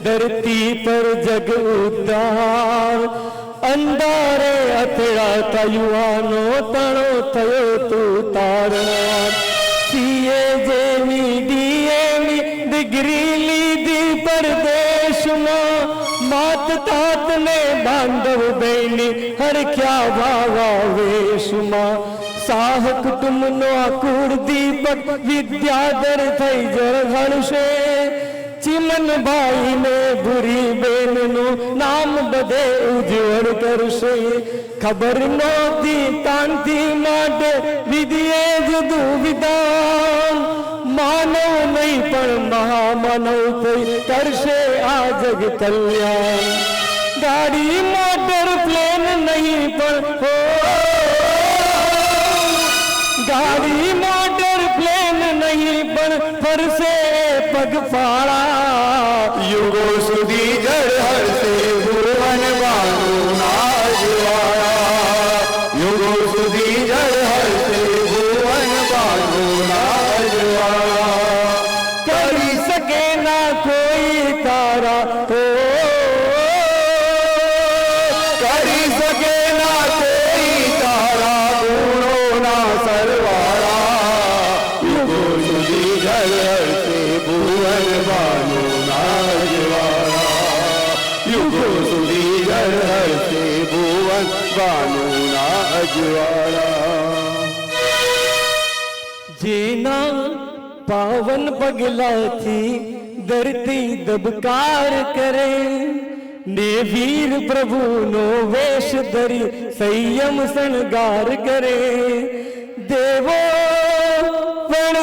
धरती पर जग उद्धार अंधारे અથડાતા યુવાનો તણો થયો તું તારનાર સીએ જેવી ડીએવી ડિગ્રી લીધી પરદેશમાં માત તાતને બાંધવ બહેની હરખ્યા ભાવા વેશમાં સાહ કુટુંબનો આકુળ દીપક વિદ્યાધર થઈ જળહળશે चिमन भाई ने बुरी बेन नो नाम बदे उज्जवल करशे खबर नोती तांती माटे विधिए जुदू विधान मानव नहीं पण महामानव थई करशे आ जग कल्याण गाड़ी मोटर प्लेन नहीं पण हो गाड़ी मोटर प्लेन नहीं पण फरसे पगफाड़ा युगो सुधी जड़ हरसे भुवन बानु नाजवाड़ा युगो सुधी जड़ हरसे भुवन बानु नाजवाड़ा करी सके ना कोई तारा हो करी सके ना कोई तारा गुणो ना सरवाड़ा युगो सुधी जड़ हरसे भुवन बानु नाजवाड़ा युगो सुधी जड़ हरसे भुवन बानु नाजवाड़ा जेना पावन पगला थी धरती दबकार करे ने वीर प्रभु नो वेश धरी संयम शृंगार करे देवो पण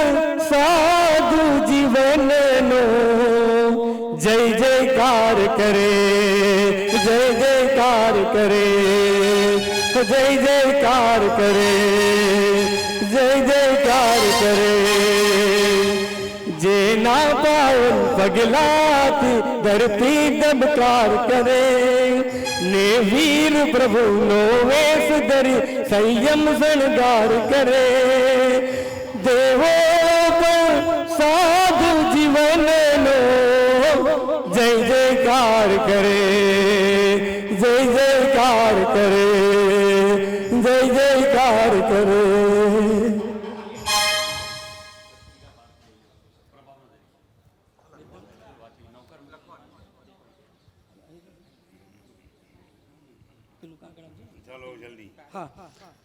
साधु जीवन नो जय जयकार करे जय जयकार करे जय जयकार करे जय जयकार करे जेना पावन पगलाती धरती दबकार करे ने वीर प्रभु नो वेश धरी संयम शृंगार करे देवो पर साधु जीवन नो जय जयकार करे जय जयकार करे जय जयकार करे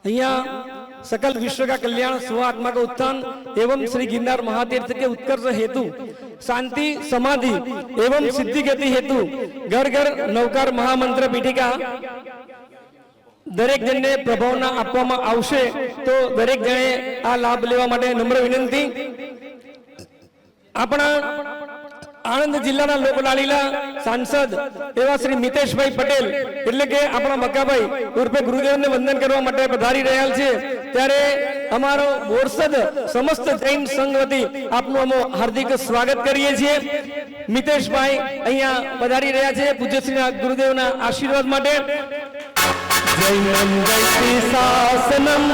यहाँ सकल विश्व का कल्याण स्व आत्मा का उत्थान एवं श्री गिरनार महातीर्थ के उत्कर्ष हेतु शांति समाधि एवं सिद्धि गति हेतु घर घर नवकार महामंत्र पीठिका दरेक जन ने प्रभावना आपवामां आवशे तो दरेक जणे आ लाभ लेवा माटे नम्र विनंती। अपना आनंद जिल्लाना लोकलाडीला सांसद एवा श्री मितेश भाई पटेल એટલે કે આપણા મક્કાભાઈ ઉર્ફે ગુરુદેવને વંદન કરવા માટે પધારી રહ્યા છે ત્યારે અમારો બોરસદ સમસ્ત જૈન સંઘ વતી આપનું અમે હાર્દિક સ્વાગત કરીએ છીએ। મિતેશ ભાઈ અહીંયા પધારી રહ્યા છે પૂજ્ય શ્રી ગુરુદેવના આશીર્વાદ માટે। जैनम जयति शासनम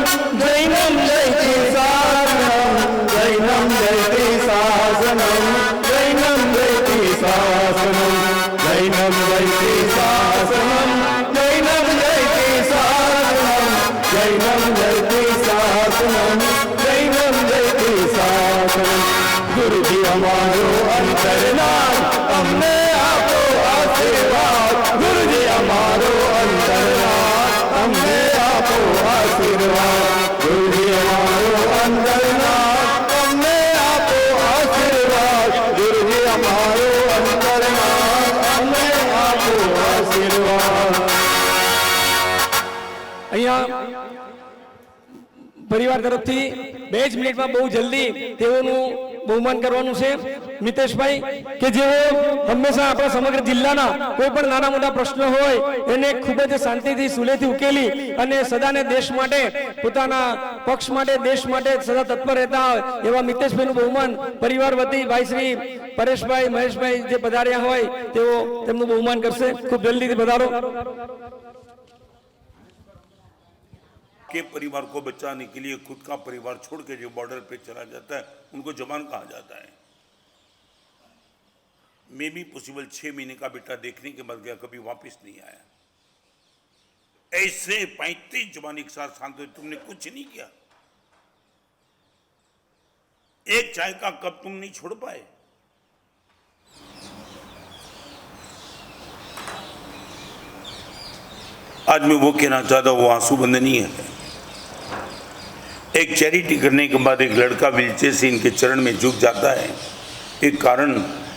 जैनम जयति शासनम जैनम जयति शासनम जैनम जयति शासनम जैनम जयति शासनम जैनम जयति शासनम जैनम जयति शासनम जैनम जयति शासनम गुरु जी हमारो अंतरनाथ हमने आपको પરિવાર તરફથી 2 જ મિનિટમાં બહુ જલ્દી તેઓનું બહુમાન કરવાનું છે મિતેશભાઈ કે જેઓ હંમેશા આપણા સમગ્ર જિલ્લાના કોઈ પણ નાના મોટા પ્રશ્નો હોય એને ખૂબ જ શાંતિથી સુલેથી ઉકેલી અને સદાને દેશ માટે પોતાના પક્ષ માટે દેશ માટે સદા તત્પર રહેતા હોય એવા મિતેશભાઈનું બહુમાન પરિવાર વતી ભાઈ શ્રી પરેશભાઈ મહેશભાઈ જે પધાર્યા હોય તેઓ તેમનું બહુમાન કરશે ખૂબ જલ્દીથી પધારો के परिवार को बचाने के लिए खुद का परिवार छोड़ के जो बॉर्डर पे चला जाता है उनको जवान कहा जाता है। मैं भी पॉसिबल 6 महीने का बेटा देखने के बाद गया, कभी वापस नहीं आया। ऐसे 35 जवान एक साथ शांत हुए, तुमने कुछ नहीं किया, एक चाय का कप तुम नहीं छोड़ पाए। आज मैं वो कहना चाहता हूं, वो आंसू बंदनी है। एक चैरिटी करने के बाद एक लड़का व्हीलचेयर से इनके चरण में झुक जाता है, एक कारण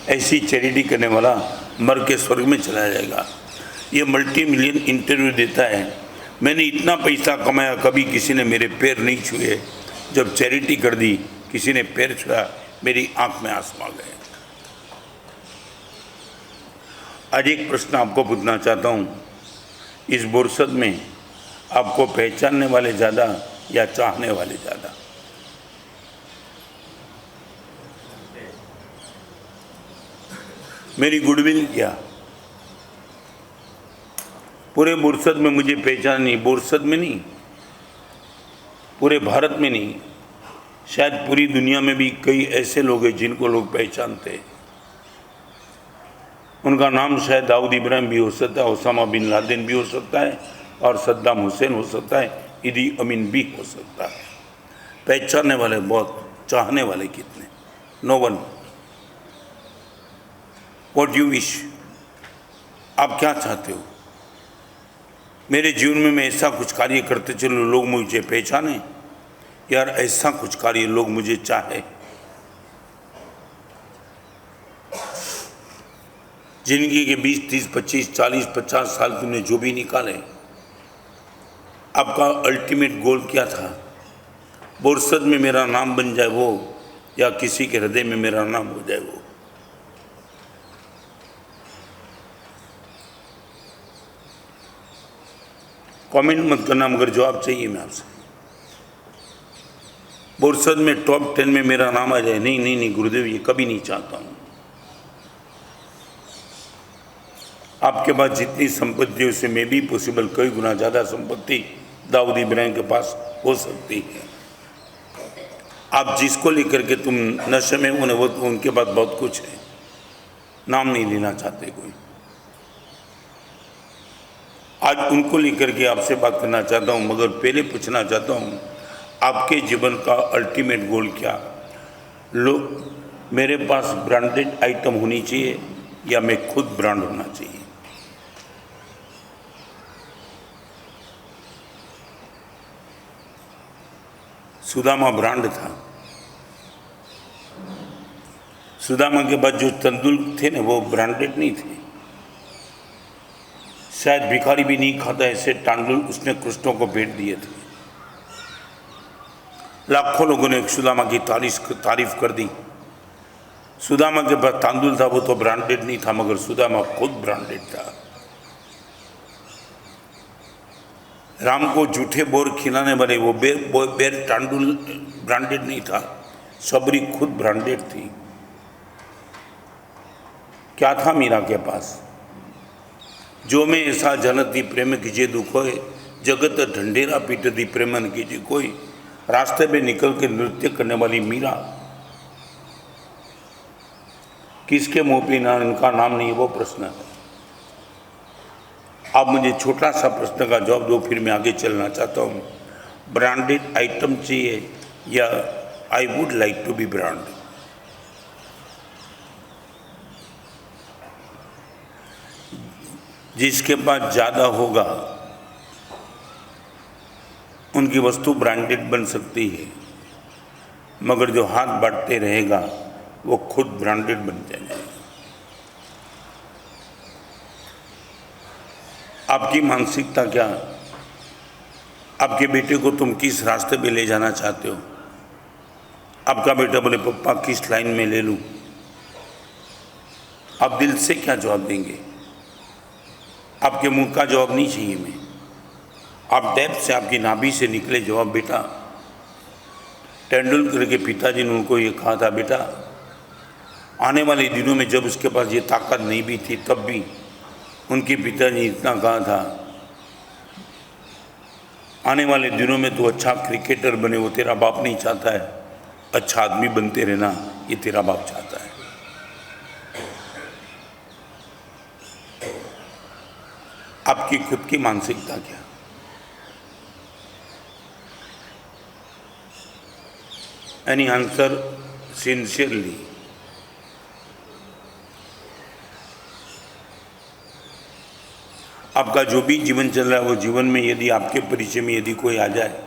ऐसी चैरिटी करने वाला मर के स्वर्ग में चला जाएगा। ये मल्टी मिलियन इंटरव्यू देता है, मैंने इतना पैसा कमाया कभी किसी ने मेरे पैर नहीं छुए, जब चैरिटी कर दी किसी ने पैर छुआ, मेरी आंख में आंसू आ गए। आज एक प्रश्न आपको पूछना चाहता हूँ, इस बोरसद में आपको पहचानने वाले ज़्यादा या चाहने वाले ज़्यादा? मेरी गुडविल क्या? पूरे बोरसद में मुझे पहचान नहीं, बोरसद में नहीं, पूरे भारत में नहीं, शायद पूरी दुनिया में भी कई ऐसे लोग हैं जिनको लोग पहचानते हैं। उनका नाम शायद दाऊद इब्राहिम भी हो सकता है, ओसामा बिन लादेन भी हो सकता है, और सद्दाम हुसैन हो सकता है, इदी अमीन भी हो सकता है। पहचानने वाले बहुत, चाहने वाले कितने? No one. What you wish? आप क्या चाहते हो? मेरे जीवन में मैं ऐसा कुछ कार्य करते चलो लोग मुझे पहचाने, यार ऐसा कुछ कार्य लोग मुझे चाहे। जिंदगी के 20, 30, 25, 40, 50 साल तुमने जो भी निकाले, आपका अल्टीमेट गोल क्या था? बोरसद में मेरा नाम बन जाए वो, या किसी के हृदय में मेरा नाम हो जाए वो? कमेंट मत करना, मगर जवाब चाहिए मैं आपसे। बोरसद में टॉप 10 में मेरा नाम आ जाए? नहीं नहीं नहीं गुरुदेव, ये कभी नहीं चाहता हूँ। आपके पास जितनी संपत्ति है उससे मैं भी पॉसिबल कई गुना ज़्यादा संपत्ति दाऊद इब्राहिम के पास हो सकती है। आप जिसको लेकर के तुम नशे में होने, वो उनके पास बहुत कुछ है, नाम नहीं लेना चाहते कोई। आज उनको लेकर के आपसे बात करना चाहता हूँ, मगर पहले पूछना चाहता हूँ, आपके जीवन का अल्टीमेट गोल क्या? मेरे पास ब्रांडेड आइटम होनी चाहिए या मैं खुद ब्रांड होना चाहिए? सुदामा ब्रांड था। सुदामा के बाद जो तंदुल थे ना, वो ब्रांडेड नहीं थे। शायद भिखारी भी नहीं खाता ऐसे तांदुल उसने कृष्णों को भेंट दिए थे। लाखों लोगों ने सुदामा की तारीफ कर दी। सुदामा के पास तांदुल था, वो तो ब्रांडेड नहीं था, मगर सुदामा खुद ब्रांडेड था। राम को जूठे बोर खिलाने वाले वो बेर तांडुल ब्रांडेड नहीं था, सबरी खुद ब्रांडेड थी। क्या था मीरा के पास? जो में ऐसा जनती प्रेम कीजिए दुख होए, जगत ढंडेरा पीटती प्रेमन कीजिए कोई। रास्ते पे निकल के नृत्य करने वाली मीरा, किसके मुंह पे ना इनका नाम नहीं, वो प्रश्न है। आप मुझे छोटा सा प्रश्न का जवाब दो, फिर मैं आगे चलना चाहता हूँ। ब्रांडेड आइटम चाहिए या I would like to be brand? जिसके पास ज़्यादा होगा उनकी वस्तु ब्रांडेड बन सकती है, मगर जो हाथ बांटते रहेगा वो खुद ब्रांडेड बन जाएगा। आपकी मानसिकता क्या? आपके बेटे को तुम किस रास्ते पे ले जाना चाहते हो? आपका बेटा बोले पप्पा किस लाइन में ले लूं? आप दिल से क्या जवाब देंगे? आपके मुंह का जवाब नहीं चाहिए मैं, आप डेप्थ से, आपकी नाभि से निकले जवाब। बेटा, तेंदुलकर के पिताजी ने उनको ये कहा था, बेटा आने वाले दिनों में जब उसके पास ये ताकत नहीं भी थी तब भी उनके पिताजी इतना कहा था, आने वाले दिनों में तो अच्छा क्रिकेटर बने, वो तेरा बाप नहीं चाहता है, अच्छा आदमी बनते रहना ये तेरा बाप चाहता है। आपकी खुद की मानसिकता क्या? Any answer sincerely? आपका जो भी जीवन चल रहा है वो जीवन में यदि आपके परिचय में यदि कोई आ जाए,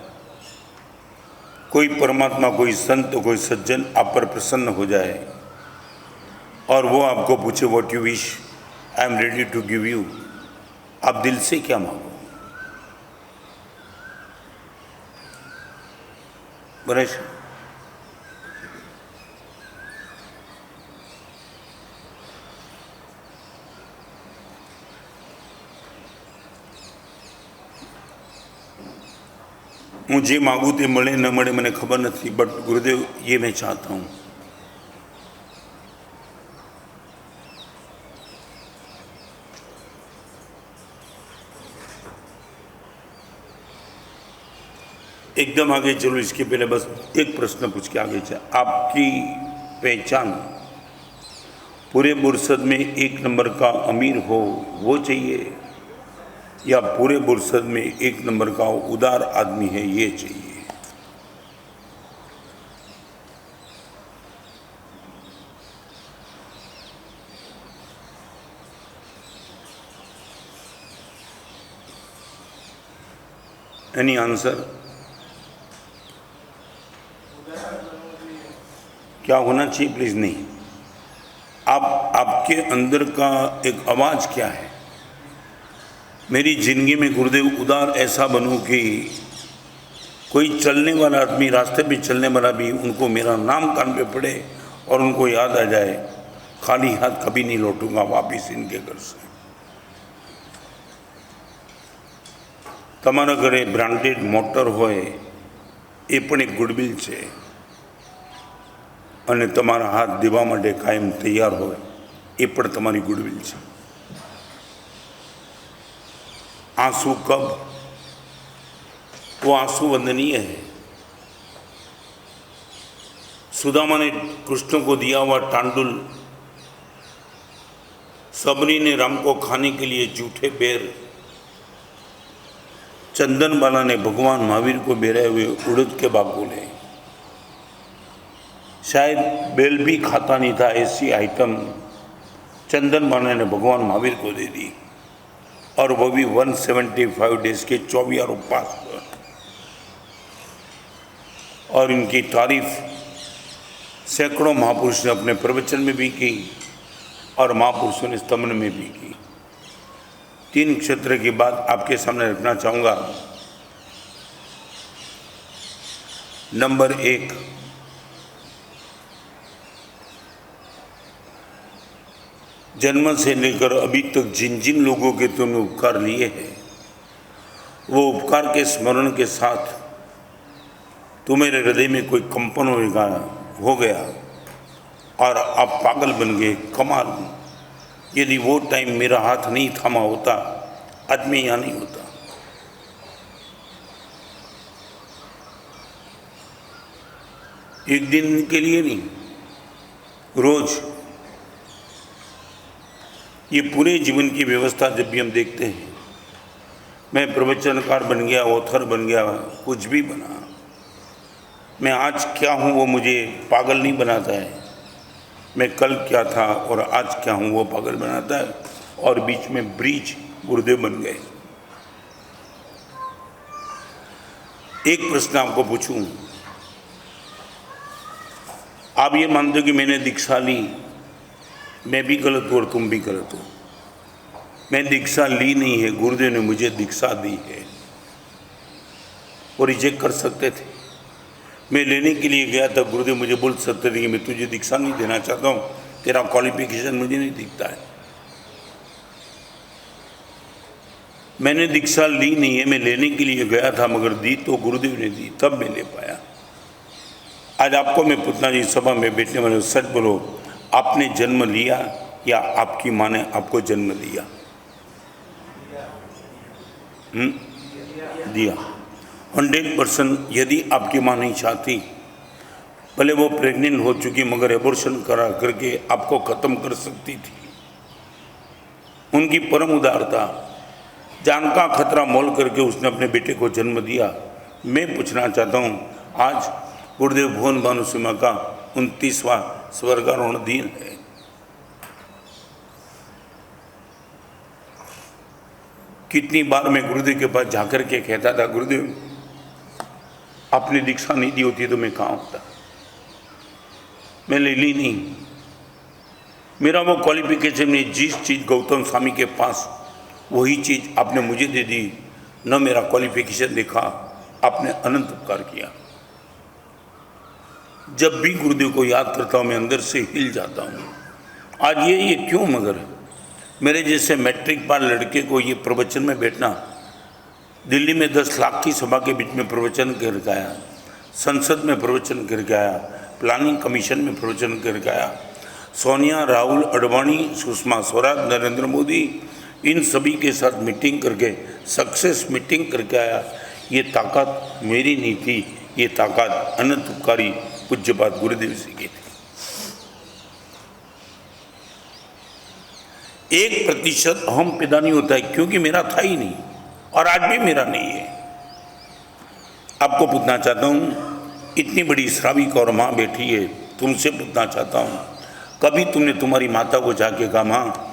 कोई परमात्मा, कोई संत, कोई सज्जन आप पर प्रसन्न हो जाए और वो आपको पूछे what you wish, I am ready to give you, आप दिल से क्या मांगो? बरेश, હું જે માગું તે મળે ન મળે મને ખબર નથી, બટ ગુરુદેવ ये मैं चाहता हूँ। एकदम आगे चलो, इसके पहले बस एक प्रश्न पूछ के आगे चल। आपकी पहचान पूरे बुरसद में एक नंबर का अमीर हो वो चाहिए या पूरे बुरसद में एक नंबर का उदार आदमी है ये चाहिए? Any answer? क्या होना चाहिए प्लीज? नहीं, आपके अंदर का एक आवाज क्या है? मेरी जिंदगी में गुरुदेव उदार ऐसा बनूं कि कोई चलने वाला आदमी, रास्ते पे चलने वाला भी उनको मेरा नाम कान पे पड़े और उनको याद आ जाए, खाली हाथ कभी नहीं लौटूंगा वापिस इनके घर से। તમારા ઘરે બ્રાન્ડેડ મોટર હોય એ પણ એક ગુડવિલ છે અને તમારા હાથ દેવા માટે કાયમ તૈયાર હોય એ પણ તમારી ગુડવિલ છે। आंसू कब? वो आंसू वंदनीय है। सुदामा ने कृष्ण को दिया हुआ तांडुल, सबरी ने राम को खाने के लिए जूठे बेर, चंदन बाला ने भगवान महावीर को बेरे हुए उड़द के बागुले, शायद बेल भी खाता नहीं था ऐसी आइटम चंदन बाला ने भगवान महावीर को दे दी, और वो भी 175 डेज के 24 उपवास पर। और इनकी तारीफ सैकड़ों महापुरुष ने अपने प्रवचन में भी की और महापुरुषों ने स्तमन में भी की। 3 क्षेत्र की बात आपके सामने रखना चाहूँगा। नंबर 1, जन्म से लेकर अभी तक जिन जिन लोगों के तुमने उपकार लिए हैं वो उपकार के स्मरण के साथ तुम्हारे हृदय में कोई कंपन हो गया और आप पागल बन गए। कमाल, यदि वो टाइम मेरा हाथ नहीं थामा होता आज मैं यहाँ नहीं होता। एक दिन के लिए नहीं, रोज। ये पूरे जीवन की व्यवस्था जब भी हम देखते हैं, मैं प्रवचनकार बन गया, ऑथर बन गया, कुछ भी बना, मैं आज क्या हूँ वो मुझे पागल नहीं बनाता है। मैं कल क्या था और आज क्या हूँ वो पागल बनाता है, और बीच में ब्रिज गुरुदेव बन गए। एक प्रश्न आपको पूछूं, आप ये मानते हो कि मैंने दीक्षा ली, मैं भी गलत हूँ और तुम भी गलत हो। मैं दीक्षा ली नहीं है, गुरुदेव ने मुझे दीक्षा दी है। वो रिजेक्ट कर सकते थे। मैं लेने के लिए गया था, गुरुदेव मुझे बोल सकते थे कि मैं तुझे दीक्षा नहीं देना चाहता हूँ, तेरा क्वालिफिकेशन मुझे नहीं दिखता है। मैंने दीक्षा ली नहीं है, मैं लेने के लिए गया था, मगर दी तो गुरुदेव ने दी, तब मैं ले पाया। आज आपको मैं पूछना जी, सभा में बैठने वाले सच बोलो, आपने जन्म लिया या आपकी माँ ने आपको जन्म दिया? दिया। 100%। यदि आपकी माँ नहीं चाहती, भले वो प्रेग्नेंट हो चुकी, मगर एबॉर्शन करा करके आपको खत्म कर सकती थी। उनकी परम उदारता, जान का खतरा मोल करके उसने अपने बेटे को जन्म दिया। मैं पूछना चाहता हूँ, आज गुरुदेव भुवन भानु सिम्हा का 29वां स्वर्गारोहण दिन है। कितनी बार मैं गुरुदेव के पास जाकर के कहता था, गुरुदेव आपने दीक्षा नहीं दी होती तो मैं कहाँ होता, मैं ले ली नहीं। मेरा वो क्वालिफिकेशन नहीं, जिस चीज़ गौतम स्वामी के पास वही चीज़ आपने मुझे दे दी। न मेरा क्वालिफिकेशन देखा, आपने अनंत उपकार किया। जब भी गुरुदेव को याद करता हूँ मैं अंदर से हिल जाता हूँ। आज ये क्यों, मगर मेरे जैसे मैट्रिक पास लड़के को ये प्रवचन में बैठना, दिल्ली में 10 लाख की सभा के बीच में प्रवचन करके आया, संसद में प्रवचन करके आया, प्लानिंग कमीशन में प्रवचन करके आया, सोनिया, राहुल, अडवाणी, सुषमा स्वराज, नरेंद्र मोदी, इन सभी के साथ मीटिंग करके सक्सेस मीटिंग करके आया। ये ताकत मेरी नहीं थी, ये ताकत अनंत उपकारी पूज्यपाद गुरुदेव जी की थी। 1% अहम पैदा नहीं होता है, क्योंकि मेरा था ही नहीं और आज भी मेरा नहीं है। आपको पूछना चाहता हूँ, इतनी बड़ी श्राविक और माँ बैठी है, तुमसे पूछना चाहता हूँ, कभी तुमने तुम्हारी माता को जाके कहा, माँ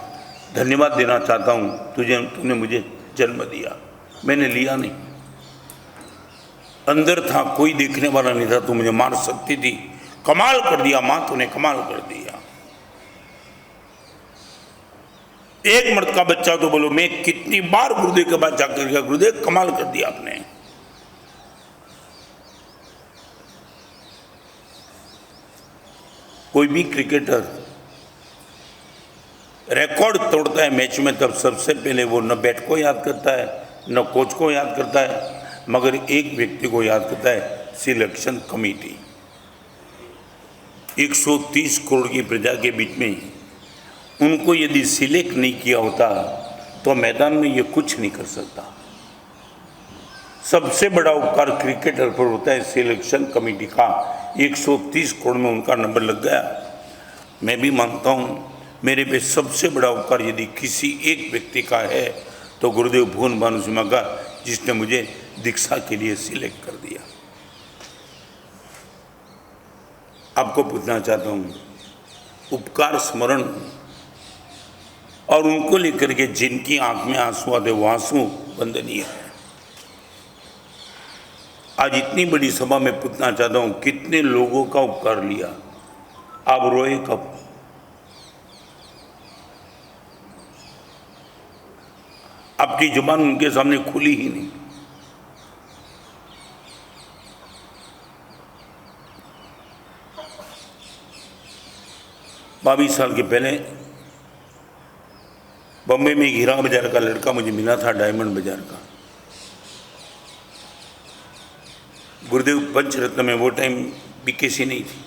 धन्यवाद देना चाहता हूँ, तुमने मुझे जन्म दिया? मैंने लिया नहीं, अंदर था, कोई देखने वाला नहीं था, तू मुझे मार सकती थी, कमाल कर दिया माँ, तूने कमाल कर दिया। एक मर्द का बच्चा तो बोलो, मैं कितनी बार गुरुदेव के पास जाकर गया, गुरुदेव कमाल कर दिया आपने। कोई भी क्रिकेटर रिकॉर्ड तोड़ता है मैच में, तब सबसे पहले वो न बैट को याद करता है, न कोच को याद करता है, मगर एक व्यक्ति को याद करता है, सिलेक्शन कमेटी। 130 करोड़ की प्रजा के बीच में उनको यदि सिलेक्ट नहीं किया होता तो मैदान में ये कुछ नहीं कर सकता। सबसे बड़ा उपकार क्रिकेटर पर होता है सिलेक्शन कमेटी का। 130 करोड़ में उनका नंबर लग गया। मैं भी मानता हूँ मेरे पे सबसे बड़ा उपकार यदि किसी एक व्यक्ति का है तो गुरुदेव भुवन भानु सिम्हा का, जिसने मुझे दीक्षा के लिए सिलेक्ट कर दिया। आपको पूछना चाहता हूँ, उपकार स्मरण और उनको लेकर के जिनकी आंख में आंसू आते, वो आंसू वंदनीय है। आज इतनी बड़ी सभा में पूछना चाहता हूँ, कितने लोगों का उपकार लिया, आप रोए कब? आपकी जुबान उनके सामने खुली ही नहीं। बाईस साल के पहले बम्बई में हीरा बाजार का लड़का मुझे मिला था, डायमंड बाजार का। गुरुदेव पंचरत्न में वो टाइम बीकेसी नहीं थी।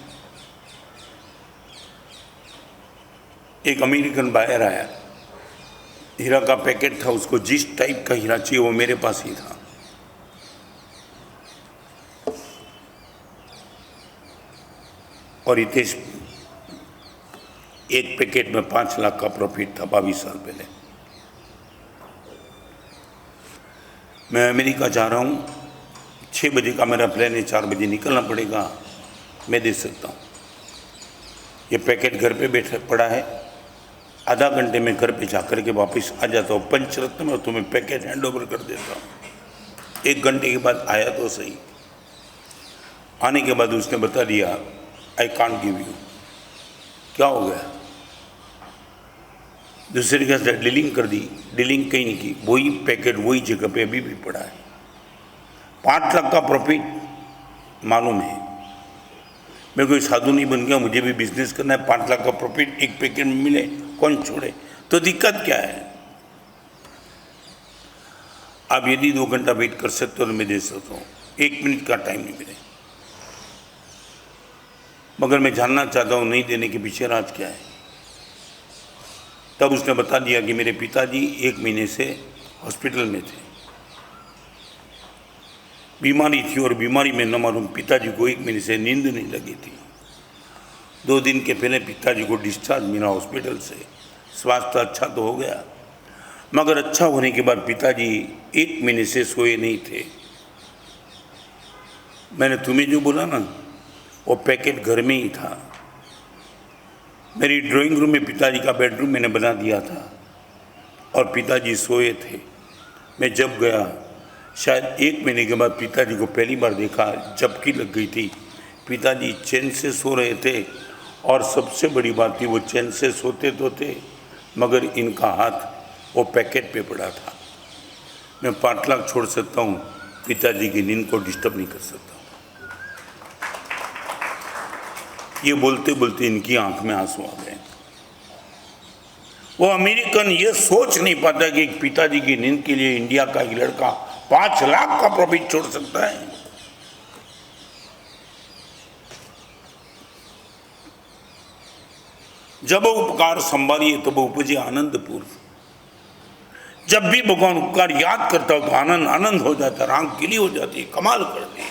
एक अमेरिकन बायर आया, हीरा का पैकेट था, उसको जिस टाइप का हीरा चाहिए वो मेरे पास ही था। और हितेश, एक पैकेट में 5 लाख का प्रॉफिट था 22 साल पहले। मैं अमेरिका जा रहा हूँ, 6 बजे का मेरा प्लान है, 4 बजे निकलना पड़ेगा, मैं दे सकता हूँ। ये पैकेट घर पे बैठा पड़ा है, आधा घंटे में घर पे जाकर के वापस आ जाता हूँ, पंचरत्न में तुम्हें पैकेट हैंड ओवर कर देता हूँ। 1 घंटे के बाद आया तो सही। आने के बाद उसने बता दिया, आई कांट गिव यू। क्या हो गया? दूसरे के साथ डीलिंग कर दी। डीलिंग कहीं नहीं की, वही पैकेट वही जगह पे अभी भी पड़ा है। 5 लाख का प्रॉफिट मालूम है। मैं कोई साधु नहीं बन गया, मुझे भी बिजनेस करना है। 5 लाख का प्रॉफिट एक पैकेट में मिले, कौन छोड़े? तो दिक्कत क्या है? आप यदि 2 घंटा वेट कर सकते हो तो मैं दे सकता हूँ, 1 मिनट का टाइम नहीं मिले। मगर मैं जानना चाहता हूँ नहीं देने के पीछे राज क्या है। तब उसने बता दिया कि मेरे पिताजी 1 महीने से हॉस्पिटल में थे, बीमारी थी, और बीमारी में न मालूम पिताजी को 1 महीने से नींद नहीं लगी थी। 2 दिन के पहले पिताजी को डिस्चार्ज मिला हॉस्पिटल से। स्वास्थ्य अच्छा तो हो गया, मगर अच्छा होने के बाद पिताजी 1 महीने से सोए नहीं थे। मैंने तुम्हें जो बोला ना, वो पैकेट घर में ही था। मेरी ड्राइंग रूम में पिताजी का बेडरूम मैंने बना दिया था, और पिताजी सोए थे। मैं जब गया, शायद 1 महीने के बाद पिताजी को पहली बार देखा, झपकी लग गई थी। पिताजी चैन से सो रहे थे, और सबसे बड़ी बात थी वो चैन से सोते तो थे, मगर इनका हाथ वो पैकेट पे पड़ा था। मैं 5 लाख छोड़ सकता हूँ, पिताजी की नींद को डिस्टर्ब नहीं कर सकता। ये बोलते बोलते इनकी आंख में आंसू आ गए। वो अमेरिकन ये सोच नहीं पाता कि एक पिताजी की नींद के लिए इंडिया का एक लड़का 5 लाख का प्रॉफिट छोड़ सकता है। जब उपकार संभालिए तब उपजे आनंद पूर्व। जब भी भगवान उपकार याद करता हो तो आनंद आनंद हो जाता है, आंख गीली हो जाती है, कमाल कर दी।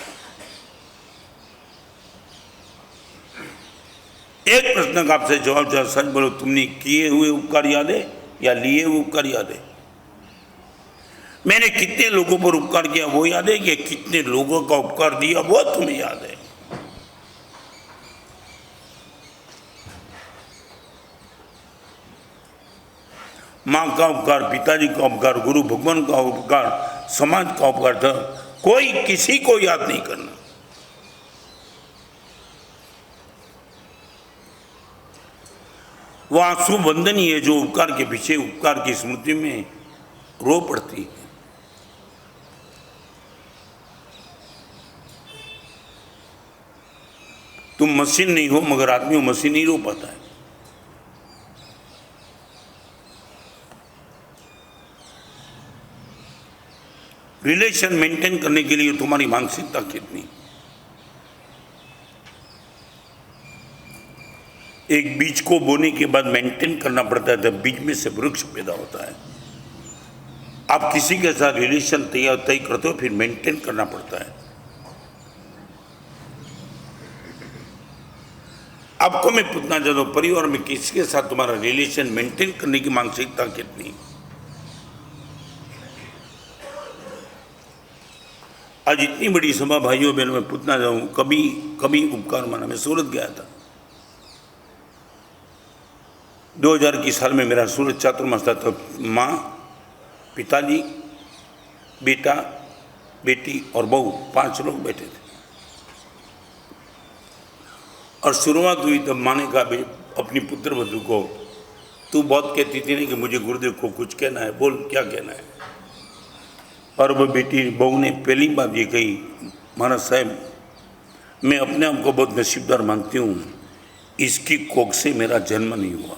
एक प्रश्न का आपसे जवाब जरा सच बोलो, तुमने किए हुए उपकार याद है या लिए हुए उपकार याद है? मैंने कितने लोगों पर उपकार किया वो याद है कि कितने लोगों का उपकार दिया वो तुम्हें याद है? माँ का उपकार, पिताजी का उपकार, गुरु भगवान का उपकार, समाज का उपकार था, कोई किसी को याद नहीं करना। वो आंसू वंदनी है जो उपकार के पीछे, उपकार की स्मृति में रो पड़ती है। तुम मशीन नहीं हो, मगर आदमी वो मशीन नहीं रो पाता है। रिलेशन मेंटेन करने के लिए तुम्हारी मानसिकता कितनी? एक बीज को बोने के बाद मेंटेन करना पड़ता है, तब बीज में से वृक्ष पैदा होता है। आप किसी के साथ रिलेशन तय करते हो, फिर मेंटेन करना पड़ता है। आपको मैं पूछना चाहता हूं, परिवार में किसके साथ तुम्हारा रिलेशन मेंटेन करने की मानसिकता कितनी? आज इतनी बड़ी सभा भाइयों बहनों में पूछना चाहूँ, कभी उपकार माना? मैं सूरत गया था 2000 की साल में, मेरा सूरत चातुर्मास था। तो माँ, पिताजी, बेटा, बेटी और बहू 5 लोग बैठे थे। और शुरुआत हुई तब माँ ने कहा अपनी पुत्र वधू को, तू बहुत कहती थी नहीं कि मुझे गुरुदेव को कुछ कहना है, बोल क्या कहना है। और वो बेटी बहू ने पहली बात ये कही, महाराज साहब मैं अपने आप को बहुत नसीबदार मानती हूँ, इसकी कोख से मेरा जन्म नहीं हुआ।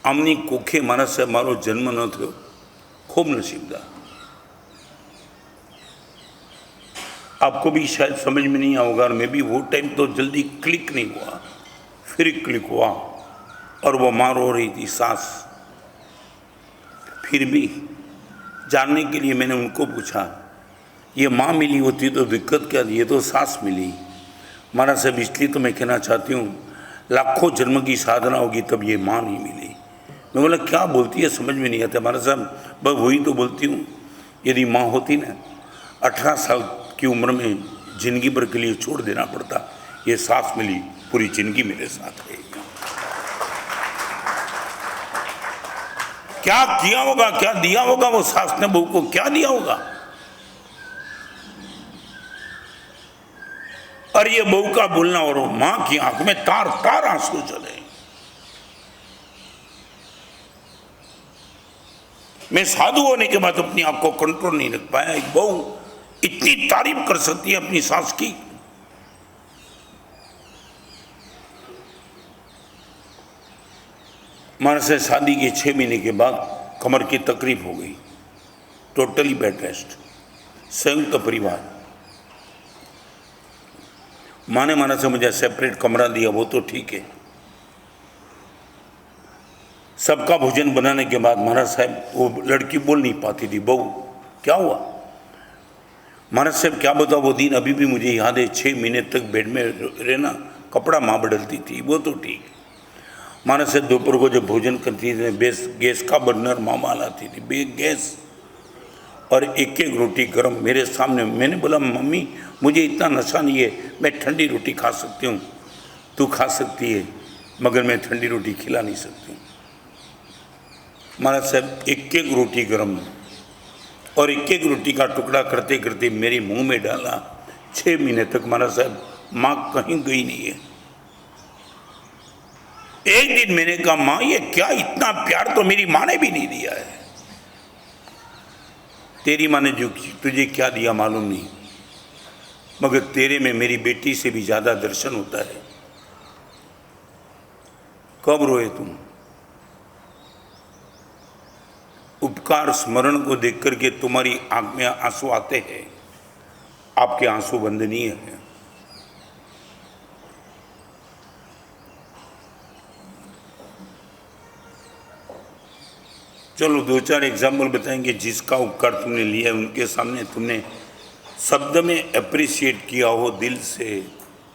आमनी कोखे महाराज साहब मारो जन्म न थो, खूब नसीबदार। आपको भी शायद समझ में नहीं आओगा, और मैं भी वो टाइम तो जल्दी क्लिक नहीं हुआ, फिर क्लिक हुआ। और वो माँ रो रही थी, सास। फिर भी जानने के लिए मैंने उनको पूछा, ये माँ मिली होती तो दिक्कत क्या थी, ये तो सास मिली। महाराज साहब इसलिए तो मैं कहना चाहती हूँ, लाखों जन्म की साधना होगी तब ये माँ नहीं मिली। मैं बोला क्या बोलती है, समझ में नहीं आता। महाराज साहब बस वही तो बोलती हूँ, यदि माँ होती ना, 18 साल की उम्र में जिंदगी भर के लिए छोड़ देना पड़ता। ये सास मिली, पूरी जिंदगी मेरे साथ रहेगी। क्या किया होगा, क्या दिया होगा वो सास ने बहू को, क्या दिया होगा। और ये बहू का बोलना और मां की आंख में तार तार आंसू चले। मैं साधु होने के बाद अपनी आप को कंट्रोल नहीं रख पाया। एक बहू इतनी तारीफ कर सकती है अपनी सास की। हमारे से शादी के 6 महीने के बाद कमर की तकलीफ हो गई, टोटली बेड रेस्ट, संयुक्त परिवार। माँ ने माना से मुझे सेपरेट कमरा दिया, वो तो ठीक है। सबका भोजन बनाने के बाद महाराज साहब वो लड़की बोल नहीं पाती थी, बहू क्या हुआ? महाराज साहब क्या बताओ, वो दिन अभी भी मुझे याद है। 6 महीने तक बेड में रहना, कपड़ा माँ बदलती थी, वो तो ठीक। महाराज साहब दोपहर को जब भोजन करती थी, गैस का बर्नर मामा लाती थी, गैस, और एक एक रोटी गर्म मेरे सामने। मैंने बोला मम्मी मुझे इतना नशा नहीं है, मैं ठंडी रोटी खा सकती हूँ, तू खा सकती है, मगर मैं ठंडी रोटी खिला नहीं सकती। महाराज साहब एक एक रोटी गर्म और एक एक रोटी का टुकड़ा करते करते मेरे मुंह में डाला। 6 महीने तक महाराज साहब माँ कहीं गई नहीं है। एक दिन मैंने कहा माँ ये क्या, इतना प्यार तो मेरी माँ ने भी नहीं दिया है। तेरी माँ ने जो तुझे क्या दिया मालूम नहीं, मगर तेरे में मेरी बेटी से भी ज्यादा दर्शन होता है। कब रोए तुम? उपकार स्मरण को देख करके तुम्हारी आंख में आंसू आते हैं, आपके आंसू वंदनीय है। चलो 2-4 एग्जाम्पल बताएंगे जिसका उपकार तुमने लिया, उनके सामने तुमने शब्द में अप्रिशिएट किया हो दिल से।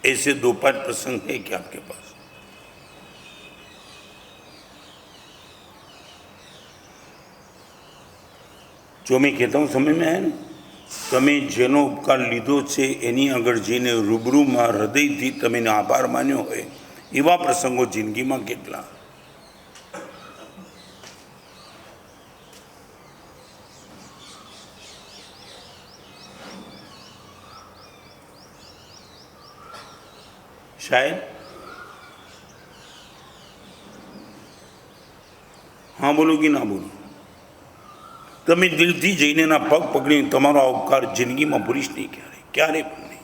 ऐसे 2-5 प्रसंग है क्या आपके पास? जो मैं कहता हूँ समझ में आया ना? તમે જેનો ઉપકાર લીધો છે એની આગળ જઈને રૂબરૂમાં હૃદયથી તમે આભાર માન્યો હોય એવા પ્રસંગો જિંદગીમાં કેટલા? शायद हाँ बोलो कि ना बोलो? તમે દિલથી જઈને ના પગ પકડીને તમારો ઉપકાર જિંદગીમાં ભૂલીશ નહીં ક્યારે પણ નહીં।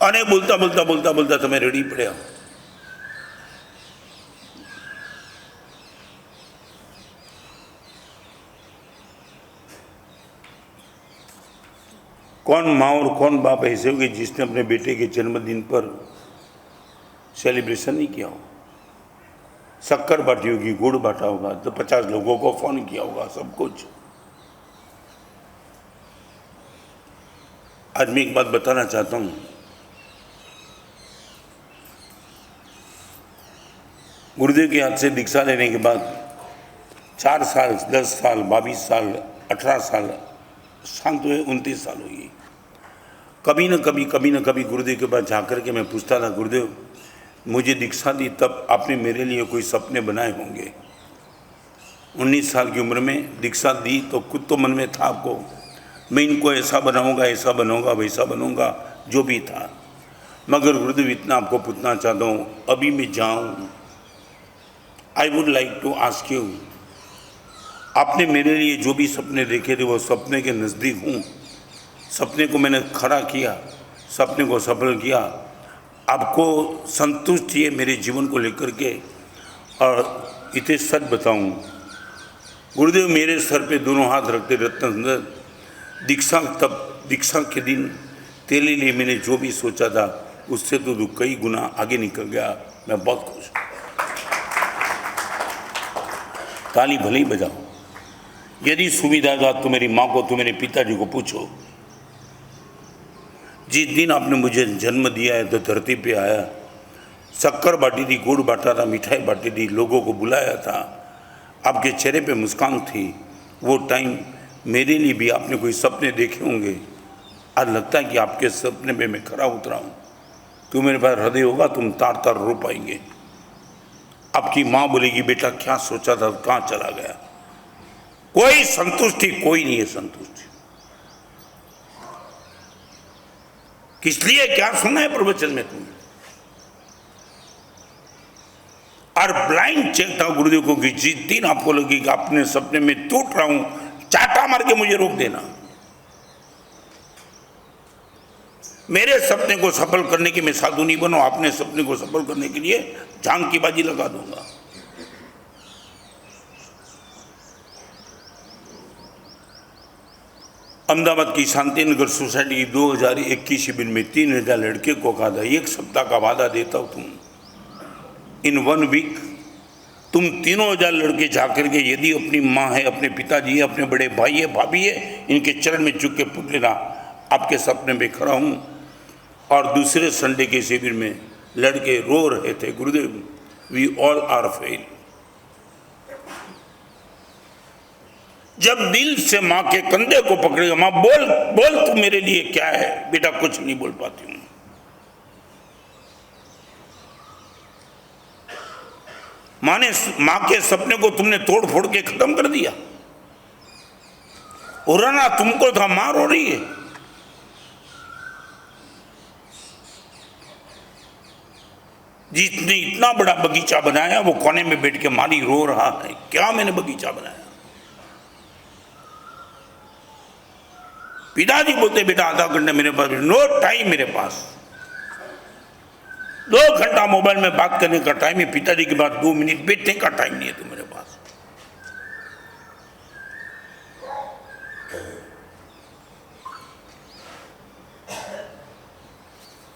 અને બોલતા બોલતા બોલતા બોલતા તમે રડી પડ્યા। कौन माँ और कौन बाप ऐसे होंगे जिसने अपने बेटे के जन्मदिन पर सेलिब्रेशन नहीं किया हो? शक्कर बांटी होगी, गुड़ बांटा होगा, तो 50 लोगों को फोन किया होगा, सब कुछ। आज मैं एक बात बताना चाहता हूं। गुरुदेव के हाथ से दीक्षा लेने के बाद 4 साल, 10 साल, 22 साल, 18 साल, शांत हुए 29 साल हुई। कभी न कभी गुरुदेव के पास जाकर के मैं पूछता था, गुरुदेव मुझे दीक्षा दी तब आपने मेरे लिए कोई सपने बनाए होंगे। 19 साल की उम्र में दीक्षा दी तो खुद तो मन में था आपको, मैं इनको ऐसा बनाऊंगा, वैसा बनूंगा, जो भी था। मगर गुरुदेव इतना आपको पूछना चाहता हूँ, अभी मैं जाऊँ, I would like to ask you, आपने मेरे लिए जो भी सपने देखे थे वो सपने के नज़दीक हूँ, सपने को मैंने खड़ा किया, सपने को सफल किया, आपको संतुष्टि है मेरे जीवन को लेकर के। और इतने सच बताऊं, गुरुदेव मेरे सर पे दोनों हाथ रखते रत्न दीक्षा के दिन तेरे लिए मैंने जो भी सोचा था उससे तो कई गुना आगे निकल गया। मैं बहुत खुश हूँ। ताली भले ही बजाओ। यदि सुविधा था तो मेरी माँ को, तो मेरे पिताजी को पूछो। जिस दिन आपने मुझे जन्म दिया है तो धरती पे आया, शक्कर बांटी थी, गुड़ बांटा था, मिठाई बांटी थी, लोगों को बुलाया था, आपके चेहरे पे मुस्कान थी। वो टाइम मेरे लिए भी आपने कोई सपने देखे होंगे। आज लगता है कि आपके सपने पे मैं खरा उतरा हूँ। तो मेरे पास हृदय होगा, तुम तार तार रो पाएंगे। आपकी माँ बोलेगी बेटा क्या सोचा था, कहाँ चला गया? कोई संतुष्टि, कोई नहीं है संतुष्टि। किस लिए क्या सुना है प्रवचन में तुमने? और ब्लाइंड चेक था गुरुदेव को कि जिस दिन आपको लगे कि अपने सपने में टूट रहा हूं, चाटा मार के मुझे रोक देना। मेरे सपने को सफल करने के मैं साधु नहीं बनूं, अपने सपने को सफल करने के लिए झांग की बाजी लगा दूंगा। अहमदाबाद की शांतिनगर सोसाइटी की 2021 शिविर में 3000 लड़के को कहा था, 1 सप्ताह का वादा देता हूं तुम इन 1 वीक तुम 3000 लड़के जाकर के यदि अपनी माँ है, अपने पिताजी है, अपने बड़े भाई है, भाभी है, इनके चरण में झुक के पूछ लेना आपके सपने में खड़ा हूं। और दूसरे संडे के शिविर में लड़के रो रहे थे, गुरुदेव वी ऑल आर फेल। जब दिल से माँ के कंधे को पकड़ेगा, माँ बोल बोल तू मेरे लिए क्या है, बेटा कुछ नहीं बोल पाती हूं। माँ के सपने को तुमने तोड़ फोड़ के खत्म कर दिया। रोना तुमको था, माँ रो रही है। जिसने इतना बड़ा बगीचा बनाया वो कोने में बैठ के माली रो रहा है, क्या मैंने बगीचा बनाया। पिताजी बोलते बेटा आधा घंटा मेरे पास, नो टाइम मेरे पास, 2 घंटा मोबाइल में बात करने का टाइम है, पिताजी के बाद 2 मिनट बैठने का टाइम नहीं है तो मेरे पास।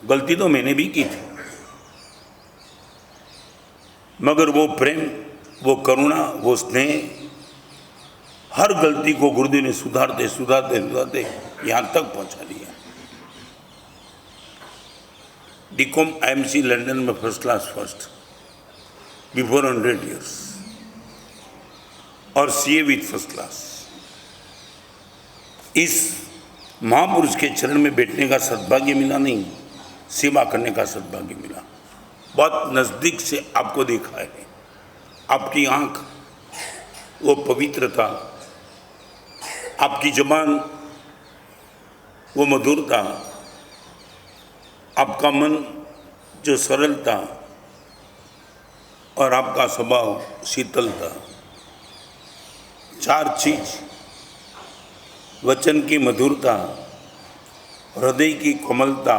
गलती तो मैंने भी की थी, मगर वो प्रेम, वो करुणा, वो स्नेह, हर गलती को गुरुदेव ने सुधारते सुधारते सुधारते यहां तक पहुंचा दिया। डीकॉम IMC लंदन में first class first before 100 years और CA विथ फर्स्ट क्लास। इस महापुरुष के चरण में बैठने का सद्भाग्य मिला नहीं, सेवा करने का सद्भाग्य मिला। बहुत नजदीक से आपको देखा है, आपकी आंख वो पवित्रता, आपकी जुबान वो मधुरता, आपका मन जो सरलता और आपका स्वभाव शीतलता, 4 चीज, वचन की मधुरता, हृदय की कोमलता,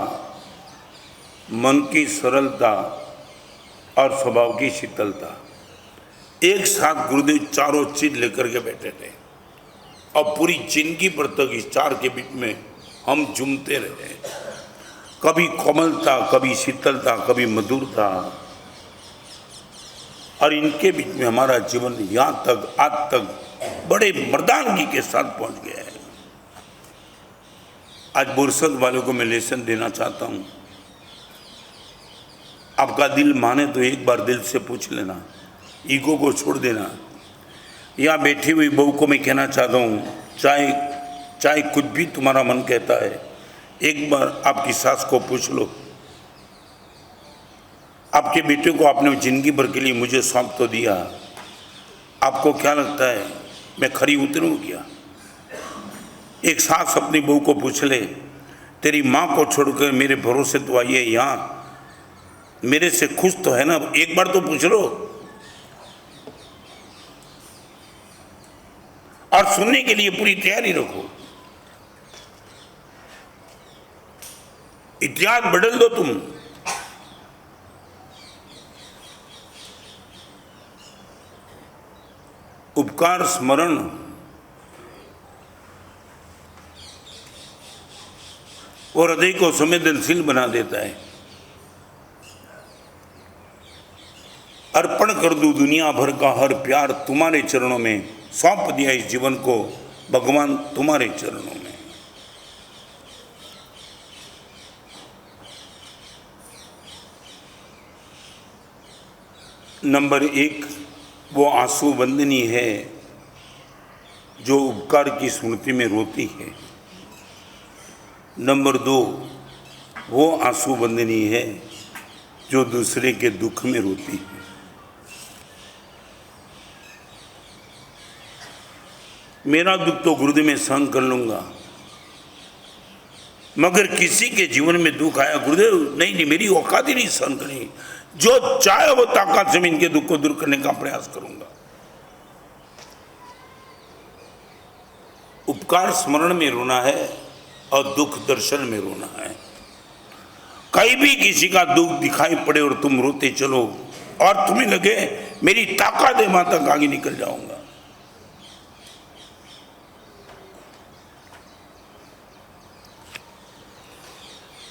मन की सरलता और स्वभाव की शीतलता, एक साथ गुरुदेव चारों चीज लेकर के बैठे थे। और पूरी जिंदगी पर तक इस 4 के बीच में हम झूमते रहे, कभी कोमलता, कभी शीतलता, कभी मधुरता, और इनके बीच में हमारा जीवन यहाँ तक आज तक बड़े मर्दानगी के साथ पहुंच गया है। आज बुरसद वालों को मैं लेसन देना चाहता हूँ, आपका दिल माने तो एक बार दिल से पूछ लेना, ईगो को छोड़ देना। यहाँ बैठी हुई बहू को मैं कहना चाहता हूँ, चाहे कुछ भी तुम्हारा मन कहता है, एक बार आपकी सास को पूछ लो, आपके बेटे को आपने जिंदगी भर के लिए मुझे सौंप तो दिया, आपको क्या लगता है मैं खरी उतरूँ क्या? एक सास अपनी बहू को पूछ ले, तेरी माँ को छोड़कर मेरे भरोसे तो आई है यहाँ, मेरे से खुश तो है ना, एक बार तो पूछ लो। और सुनने के लिए पूरी तैयारी रखो, इतिहास बदल दो तुम। उपकार स्मरण और हृदय को संवेदनशील बना देता है। अर्पण कर दूं दुनिया भर का हर प्यार तुम्हारे चरणों में, सौंप दिया इस जीवन को भगवान तुम्हारे चरणों में। नंबर 1 वो आंसू वंदनी है जो उपकार की स्मृति में रोती है। नंबर 2 वो आंसू वंदनी है जो दूसरे के दुख में रोती है। मेरा दुख तो गुरुदेव में सहन कर लूंगा, मगर किसी के जीवन में दुख आया, गुरुदेव नहीं मेरी औकात ही नहीं सहन करनी, जो चाहे वो ताकत से मैं इनके दुख को दूर करने का प्रयास करूंगा। उपकार स्मरण में रोना है और दुख दर्शन में रोना है। कहीं भी किसी का दुख दिखाई पड़े और तुम रोते चलो और तुम्हें लगे मेरी ताकत है वहां तक आगे निकल जाऊंगा।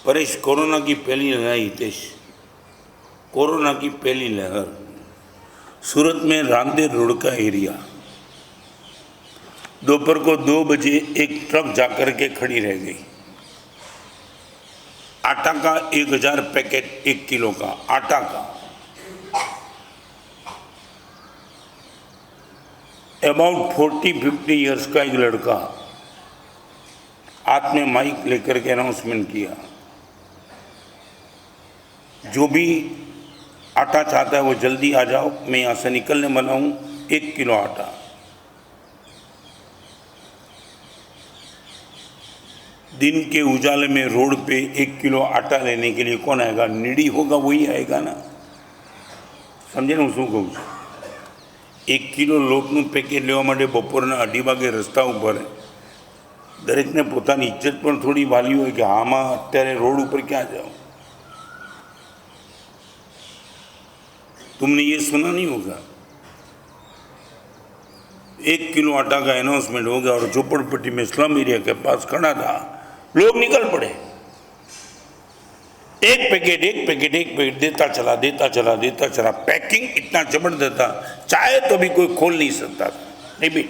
परेश, कोरोना की पहली लहर, हितेश, कोरोना की पहली लहर सूरत में रामदेव रोड का एरिया, दोपहर को 2 बजे एक ट्रक जाकर के खड़ी रह गई। आटा का 1000 पैकेट 1 किलो का आटा का, अबाउट 40-50 ईयर्स का एक लड़का हाथ में माइक लेकर के अनाउंसमेंट किया, जो भी आटा चाहता है वो जल्दी आ जाओ, मैं यहाँ से निकलने वाला हूँ, 1 किलो आटा। दिन के उजाले में रोड पे 1 किलो आटा लेने के लिए कौन आएगा? नीडी होगा वही आएगा ना, समझे ना? શું કહું છું? 1 કિલો લોટનું પેકેટ લેવા માટે બપોરના 2:30 વાગે રસ્તા ઉપર દરેકને પોતાની ઇજ્જત પણ થોડી વાલી હોય કે આમાં અત્યારે રોડ ઉપર ક્યાં જાઓ। तुमने ये सुना नहीं होगा, 1 किलो आटा का अनाउंसमेंट हो गया और झोपड़पट्टी में स्लम एरिया के पास खड़ा था, लोग निकल पड़े, एक पैकेट देता चला। पैकिंग इतना जबरदस्त था, चाहे तो भी कोई खोल नहीं सकता था। नहीं भी,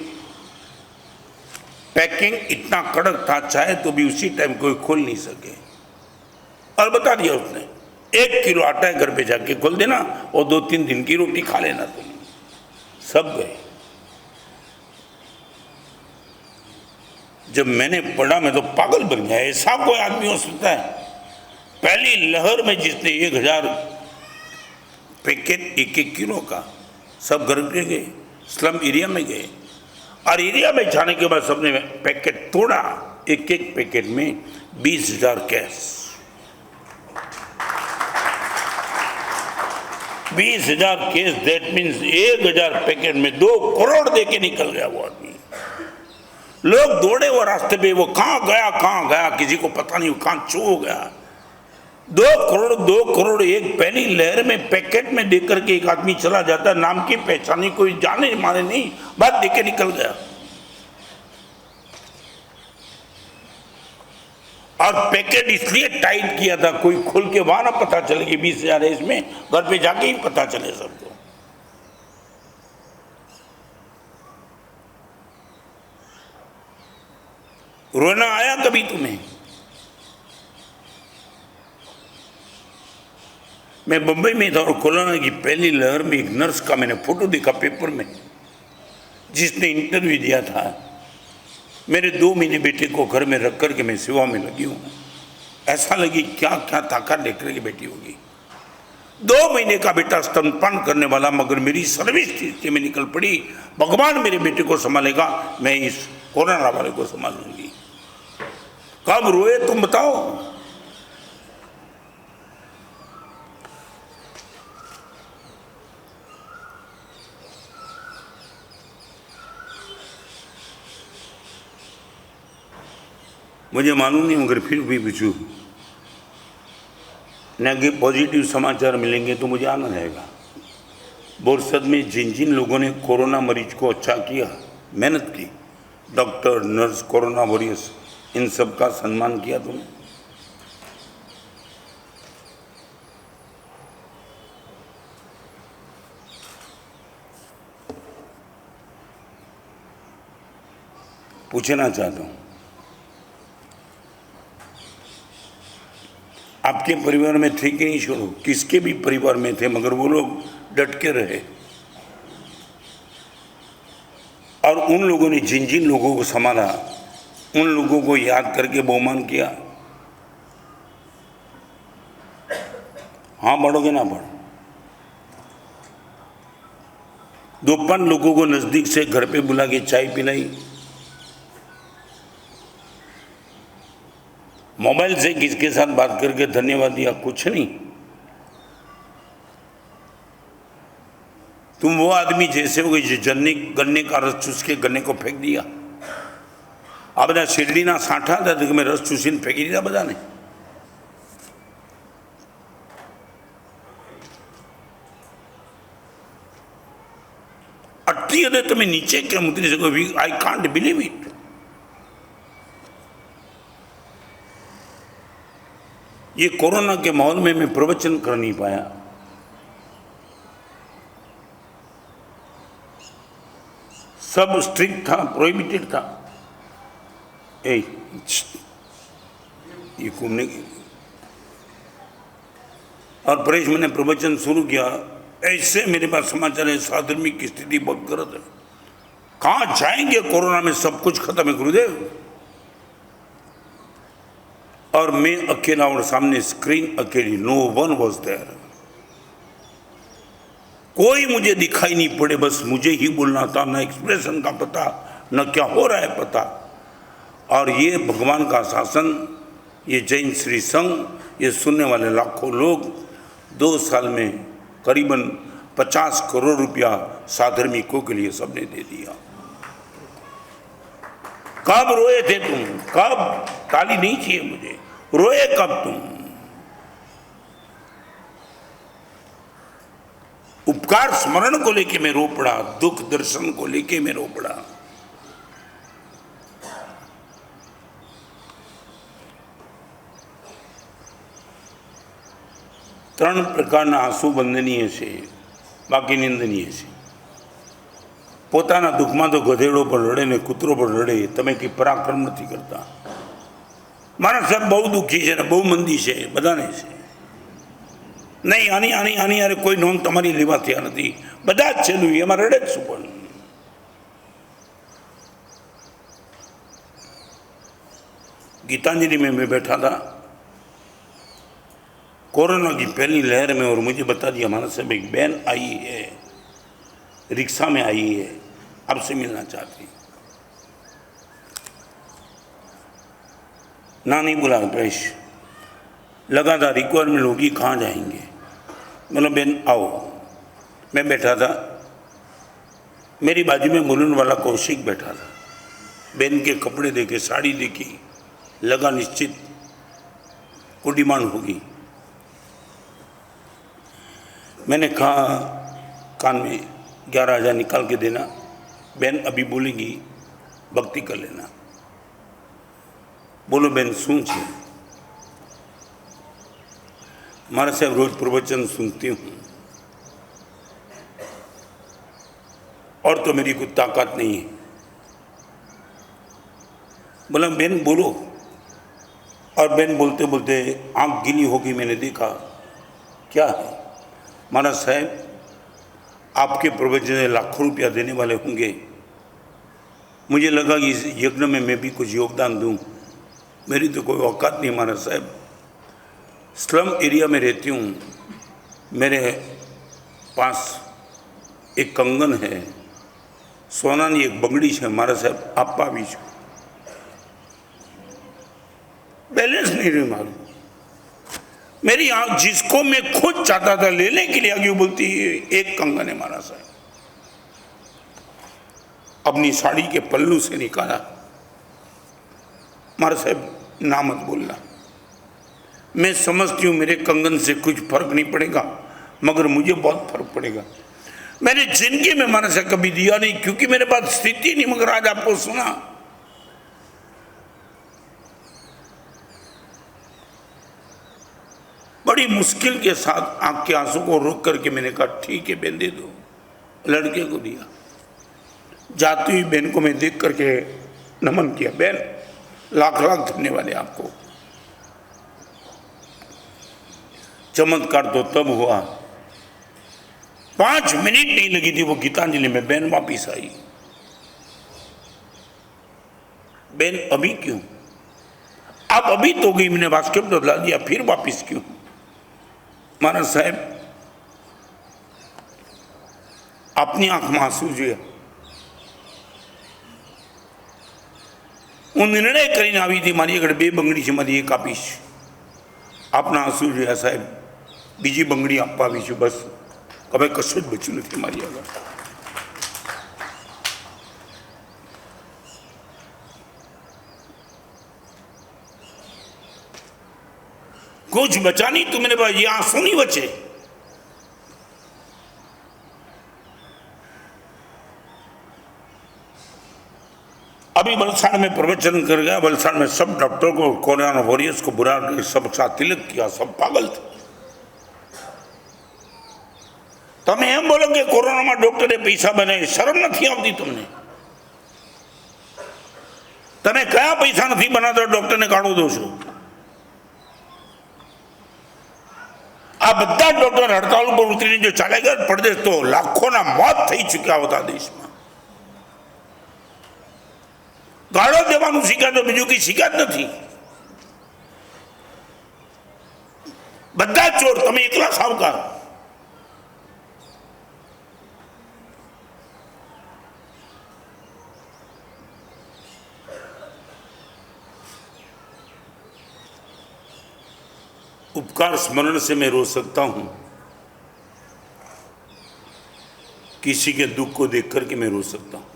पैकिंग इतना कड़क था, चाहे तो भी उसी टाइम कोई खोल नहीं सके। और बता दिया उसने, 1 किलो आटा है, घर पे जाके खोल देना और 2-3 दिन की रोटी खा लेना तुम। सब गए। जब मैंने पढ़ा मैं तो पागल बन गया, ऐसा कोई आदमी हो सकता है? पहली लहर में जिसने 1000 पैकेट 1-1 किलो का, सब घर पे गए, स्लम एरिया में गए और एरिया में जाने के बाद सबने पैकेट तोड़ा, 1-1 पैकेट में 20,000 cash, 20,000 case, that means 1000 packet में 2 करोड़ दे के निकल गया वो आदमी। लोग दौड़े वो रास्ते पे, वो कहाँ गया किसी को पता नहीं, वो कहाँ छू हो गया। 2 करोड़ एक पहली लहर में पैकेट में देकर के एक आदमी चला जाता, नाम की पहचानी, कोई जाने माने नहीं, बात देके निकल गया। और पैकेट इसलिए टाइट किया था, कोई खोल के वहां ना पता चले कि 20,000 है इसमें, घर पे जाके ही पता चले सबको। रोना आया कभी तुम्हें? मैं बंबई में था और कोरोना की पहली लहर में एक नर्स का मैंने फोटो देखा पेपर में, जिसने इंटरव्यू दिया था, मेरे 2 महीने बेटे को घर में रख कर के मैं सेवा में लगी हूँ। ऐसा लगी क्या क्या ताकत लेकर के बेटी होगी। 2 महीने का बेटा स्तनपान करने वाला, मगर मेरी सर्विस स्थिति में निकल पड़ी, भगवान मेरे बेटे को संभालेगा, मैं इस कोरोना वाले को संभालूंगी। कब रोए तुम बताओ? मुझे मालूम नहीं, मगर फिर भी पूछूं, नेगेटिव पॉजिटिव समाचार मिलेंगे तो मुझे आनंद आएगा। बोरसद में जिन जिन लोगों ने कोरोना मरीज को अच्छा किया, मेहनत की, डॉक्टर, नर्स, कोरोना वॉरियर्स, इन सब का सम्मान किया तुमने। पूछना चाहता हूं, आपके परिवार में थे कि नहीं? छोड़ो, किसके भी परिवार में थे, मगर वो लोग डट के रहे। और उन लोगों ने जिन जिन लोगों को संभाला, उन लोगों को याद करके बहुमान किया। हाँ, बढ़ोगे ना बढ़ो। 2-5 लोगों को नजदीक से घर पे बुला के चाय पिलाई, मोबाइल से किसके साथ बात करके धन्यवाद दिया, कुछ नहीं। तुम वो आदमी जैसे हो जो गन्ने का रस चूस के गन्ने को फेंक दिया। आ बधा શેરડીના સાંઠા હતા તો મેં રસ ચૂસીને ફેંકી દીધા બધાને। આટલી હદે તમે નીચે કેમ ઉતરી શકો? I can't believe it. ये कोरोना के माहौल में मैं प्रवचन कर नहीं पाया। सब स्ट्रिक्ट था, प्रोहिबिटेड था। ये घूमने की और परेश मैंने प्रवचन शुरू किया, ऐसे मेरे पास समाचार है साधर्मी की स्थिति बहुत गलत है। कहाँ जाएंगे कोरोना में? सब कुछ खत्म है गुरुदेव। और मैं अकेला और सामने स्क्रीन अकेली, नो वन वॉज देयर। कोई मुझे दिखाई नहीं पड़े, बस मुझे ही बोलना था, न एक्सप्रेशन का पता, न क्या हो रहा है पता। और ये भगवान का शासन, ये जैन श्री संघ, ये सुनने वाले लाखों लोग 2 साल में करीबन 50 करोड़ रुपया साधर्मिकों के लिए सबने दे दिया। कब रोए थे तुम? कब? ताली नहीं चाहिए मुझे। रोए कब तुम? उपकार स्मरण को लेके मैं रो पड़ा, दुख दर्शन को लेके मैं रो पड़ा। ત્રણ પ્રકારના આંસુ વંદનીય છે, બાકી નિંદનીય છે। પોતાના દુઃખમાં તો ગધેડો પણ રડે ને કૂતરો પણ રડે, તમે કંઈ પરાક્રમ નથી કરતા। મારા સાહેબ બહુ દુઃખી છે ને બહુ મંદી છે, બધાને છે। નહીં આની આની આની યારે કોઈ નોંધ તમારી લેવા થયા નથી, બધા જ છેલ્લું એમાં રડે જ શું પણ। गीतांजलि में मैं बैठा था कोरोना की पहली लहर में, और मुझे बता दिया हमारा साहब एक बहन आई है, रिक्शा में आई है, आपसे मिलना चाहती। ना नहीं बोला प्रेश, लगातार रिक्वायरमेंट होगी, कहाँ जाएंगे? मतलब बहन आओ। मैं बैठा था, मेरी बाजू में मुलुन वाला कौशिक बैठा था। बहन के कपड़े देखे, साड़ी देखी, लगा निश्चित को डिमांड होगी। मैंने कहा कान में 11,000 निकाल के देना, बहन अभी बोलेगी भक्ति कर लेना। बोलो बहन શું છે? मारा साहब रोज प्रवचन सुनती हूँ और तो मेरी कोई ताकत नहीं है। बोला बहन बोलो। और बहन बोलते बोलते आंख गीली होगी, मैंने देखा क्या है। मारा साहब आपके प्रवचन में लाखों रुपया देने वाले होंगे, मुझे लगा कि इस यज्ञ में मैं भी कुछ योगदान दूं। मेरी तो कोई औकात नहीं मारा साहब। स्लम एरिया में रहती हूँ, मेरे पास एक कंगन है, सोनानी एक बंगड़ी है, मारा साहब आपा भी छो, बैलेंस नहीं रही मालूम। मेरी आंख जिसको मैं खुद चाहता था लेने के लिए आगे बोलती एक कंगन है मारा साहब। अपनी साड़ी के पल्लू से निकाला, मारा साहब ना मत बोलना, मैं समझती हूँ मेरे कंगन से कुछ फर्क नहीं पड़ेगा, मगर मुझे बहुत फर्क पड़ेगा। मैंने जिंदगी में मारा साहब कभी दिया नहीं, क्योंकि मेरे पास स्थिति नहीं, मगर आज आपको सुना। बड़ी मुश्किल के साथ आंख के आंसू को रोक करके मैंने कहा ठीक है बहन दे दो। लड़के को दिया। जाती हुई बहन को मैं देख करके नमन किया, बहन लाख लाख धन्यवाद है आपको। चमत्कार तो तब हुआ, 5 मिनट नहीं लगी थी वो गीतांजलि में बहन वापिस आई। बहन अभी क्यों? अब अभी तो गई, मैंने बास्केट बदला दिया, फिर वापिस क्यों? महाराज साहब अपनी आंख में आंसू जो હું નિર્ણય કરીને આવી હતી, મારી આગળ 2 બંગડી છે, મારી એક આપીશ, આપના આંસુ જોયા સાહેબ, બીજી બંગડી આપવા આવી છું, બસ હવે કશું જ બચ્યું નથી મારી આગળ. कुछ बचा नहीं तुमने पास, ये आंसू नहीं बचे. अभी वलसाड़ में प्रवचन कर गया, वलसाड़ में सब डॉक्टर को, कोरोना वॉरियर्स को बुरा सब साथ तिलक किया, सब पागल थे. તમે એમ બોલો કે કોરોનામાં ડોક્ટરે પૈસા બનાવી, શરમ નથી આવતી તમને? તમે કયા પૈસા નથી બનાવતા ડોક્ટરને કાઢો દો છો? આ બધા ડોક્ટર હડતાલ ઉપર ઉતરીને જો ચાલે ગયા પડદેશ તો લાખોના મોત થઈ ચૂક્યા હોતા દેશમાં. ગાળો દેવાનું શીખ્યા તો બીજું કઈ શીખ્યા જ નથી. બધા ચોર, તમે એકલા સાવકાર. उपकार स्मरण से मैं रो सकता हूं, किसी के दुख को देख करके मैं रो सकता हूं.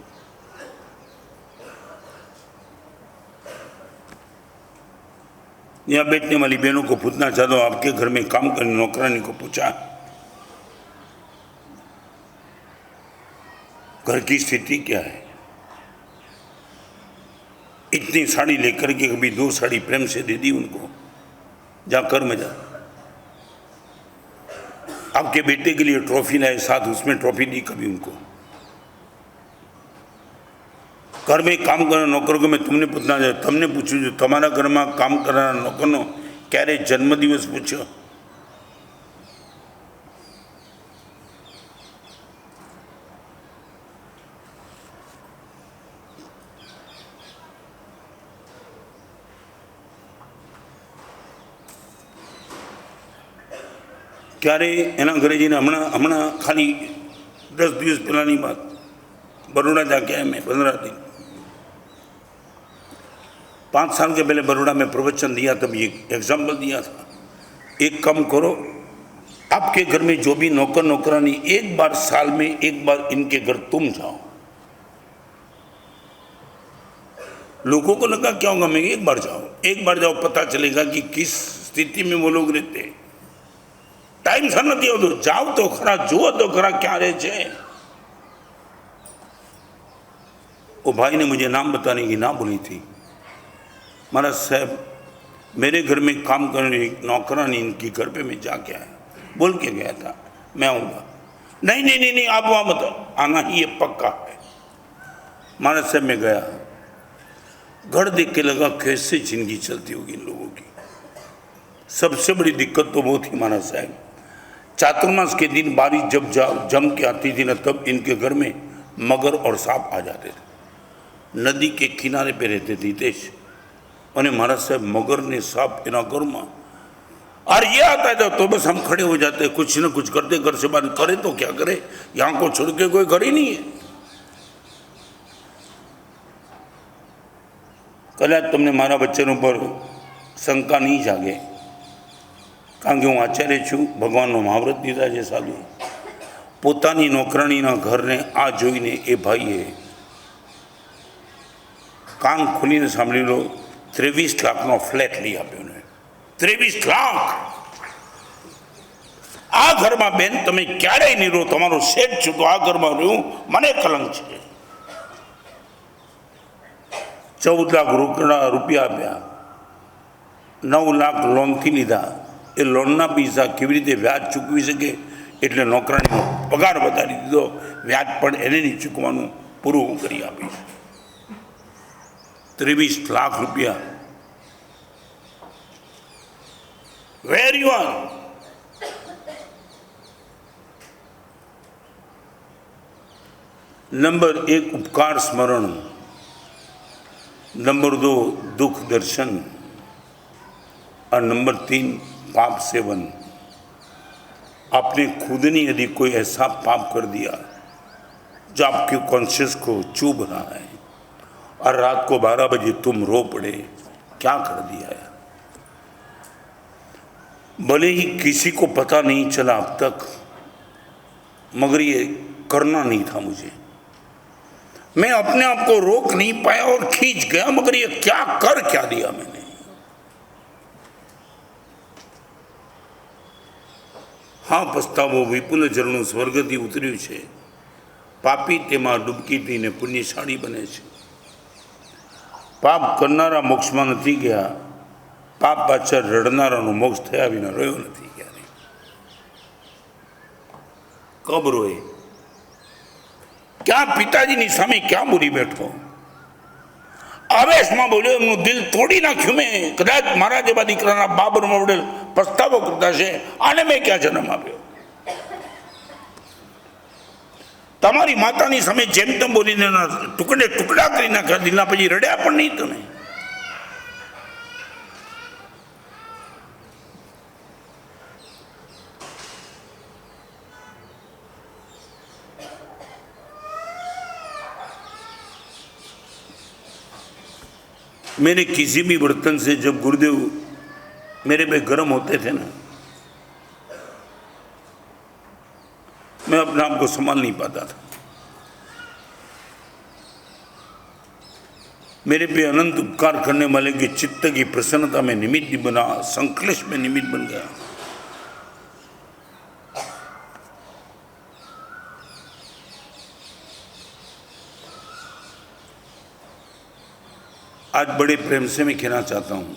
यहां बैठने वाली बहनों को पूछना चाहता हूं, आपके घर में काम करने नौकरानी को पूछा घर की स्थिति क्या है? इतनी साड़ी लेकर के कभी 2 साड़ी प्रेम से दे दी उनको, जा कर में जा. आपके बेटे के लिए ट्रॉफी लाए साथ, उसमें ट्रॉफी दी कभी उनको? घर में काम करना नौकर को मैं तुमने पूछना चाहिए, तुमने पूछू जो तुम्हारा घर में काम करना नौकर नो क्यारे जन्मदिवस पूछो? क्यारे एना घरे जीने हमणा खाली 10 दिवस पहलानी बात, बड़ौदा जाके आया मैं 15 दिन. 5 साल के पहले बड़ौदा में प्रवचन दिया, तब ये एग्जाम्पल दिया था. एक काम करो, आपके घर में जो भी नौकर नौकरानी, एक बार साल में एक बार इनके घर तुम जाओ. लोगों को लगा क्या होगा, मैं एक बार जाओ, पता चलेगा कि किस स्थिति में वो लोग रहते हैं. टाइम सर नहीं होतो, जाओ तो खरा, जुओ तो खरा क्या रहे छे. वो भाई ने मुझे नाम बताने की ना बोली थी. महाराज साहब, मेरे घर में काम करने नौकरानी इनकी घर पे मैं जाके आया, बोल के गया था मैं आऊँगा. नहीं नहीं नहीं नहीं, आप वहाँ मत, आना ही ये पक्का है. महाराज साहब मैं गया, घर देख के लगा कैसे जिंदगी चलती होगी इन लोगों की. सबसे बड़ी दिक्कत तो वो थी महाराज साहब, चातुर्मास के दिन बारिश जब जम के आती थी ना, तब इनके घर में मगर और सांप आ जाते थे. नदी के किनारे पे रहते थे देश, और महाराज साहब मगर ने सांप इना घर में, और ये आता है तो बस हम खड़े हो जाते, कुछ न कुछ करते, घर से बाहर करे तो क्या करे, यहाँ को छोड़ के कोई घर ही नहीं है. कदाच तुमने मारा बच्चों पर शंका नहीं जागे, कारण के हूँ आचार्य छू, भगवान महाव्रत दीधा है साधु. पोतानी नौकराणीना घरने आ जोईने ए भाईए कान खोलीने सांभळी लो, 23 लाखनो फ्लेट लई आप्यो ने. 23 लाख आ घर में बेन तमे क्यारेय नहीं रो, तमारो सेठ छो तो आ घर में रहूं मने कलंक छे. 14 लाख रुपया आप्या, 9 लाख लोन थी लीधा. ए लोनना पैसा केवी रीते व्याज चूकवी सके एटले नौकराणीनो पगार वधारी दीधो, व्याज पण एने नहीं चूकवानुं, पूरुं हूँ करी आपीश. 23 लाख रुपया. Where you are? नंबर 1 उपकार स्मरण, नंबर 2 दुख दर्शन, और नंबर 3 पाप सेवन. आपने खुद ने यदि कोई ऐसा पाप कर दिया जो आपके कॉन्शियस को चुभ रहा है, और रात को 12 बजे तुम रो पड़े, क्या कर दिया है? भले ही किसी को पता नहीं चला अब तक, मगर ये करना नहीं था मुझे। मैं अपने आप को रोक नहीं पाया और खींच गया, मगर ये क्या दिया मैंने। हाँ, पछतावो विपुल झरણું સ્વર્ગથી ઉતર્યું છે, પાપી તેમાં ડૂબકી થઈને પુણ્યશાળી બને છે। પાપ કરનારા મોક્ષમાં નથી ગયા, પાપ પાછળ રડનારાનો મોક્ષ થયા વિના રહ્યો નથી ક્યારે। કબ રોએ? ક્યાં પિતાજીની સામે ક્યાં બોલી બેઠો? આવેશમાં બોલ્યો, એમનું દિલ તોડી નાખ્યું મેં। કદાચ મારા જેવા દીકરાના બાબરમાં વડેલ પસ્તાવો કરતા છે, આને મેં ક્યાં જન્મ આપ્યો? તમારી માતાની સામે જેમ તેમ બોલીને ટુકડે ટુકડા કરી નાખ્યા દિલના, પછી રડ્યા પણ નહીં તમે। मेरे किसी भी बर्तन से जब गुरुदेव मेरे पे गर्म होते थे ना, मैं अपने आप को संभाल नहीं पाता था। मेरे पे अनंत उपकार करने वाले के चित्त की प्रसन्नता में निमित्त बना, संक्लेश में निमित्त बन गया। आज बड़े प्रेम से मैं कहना चाहता हूं,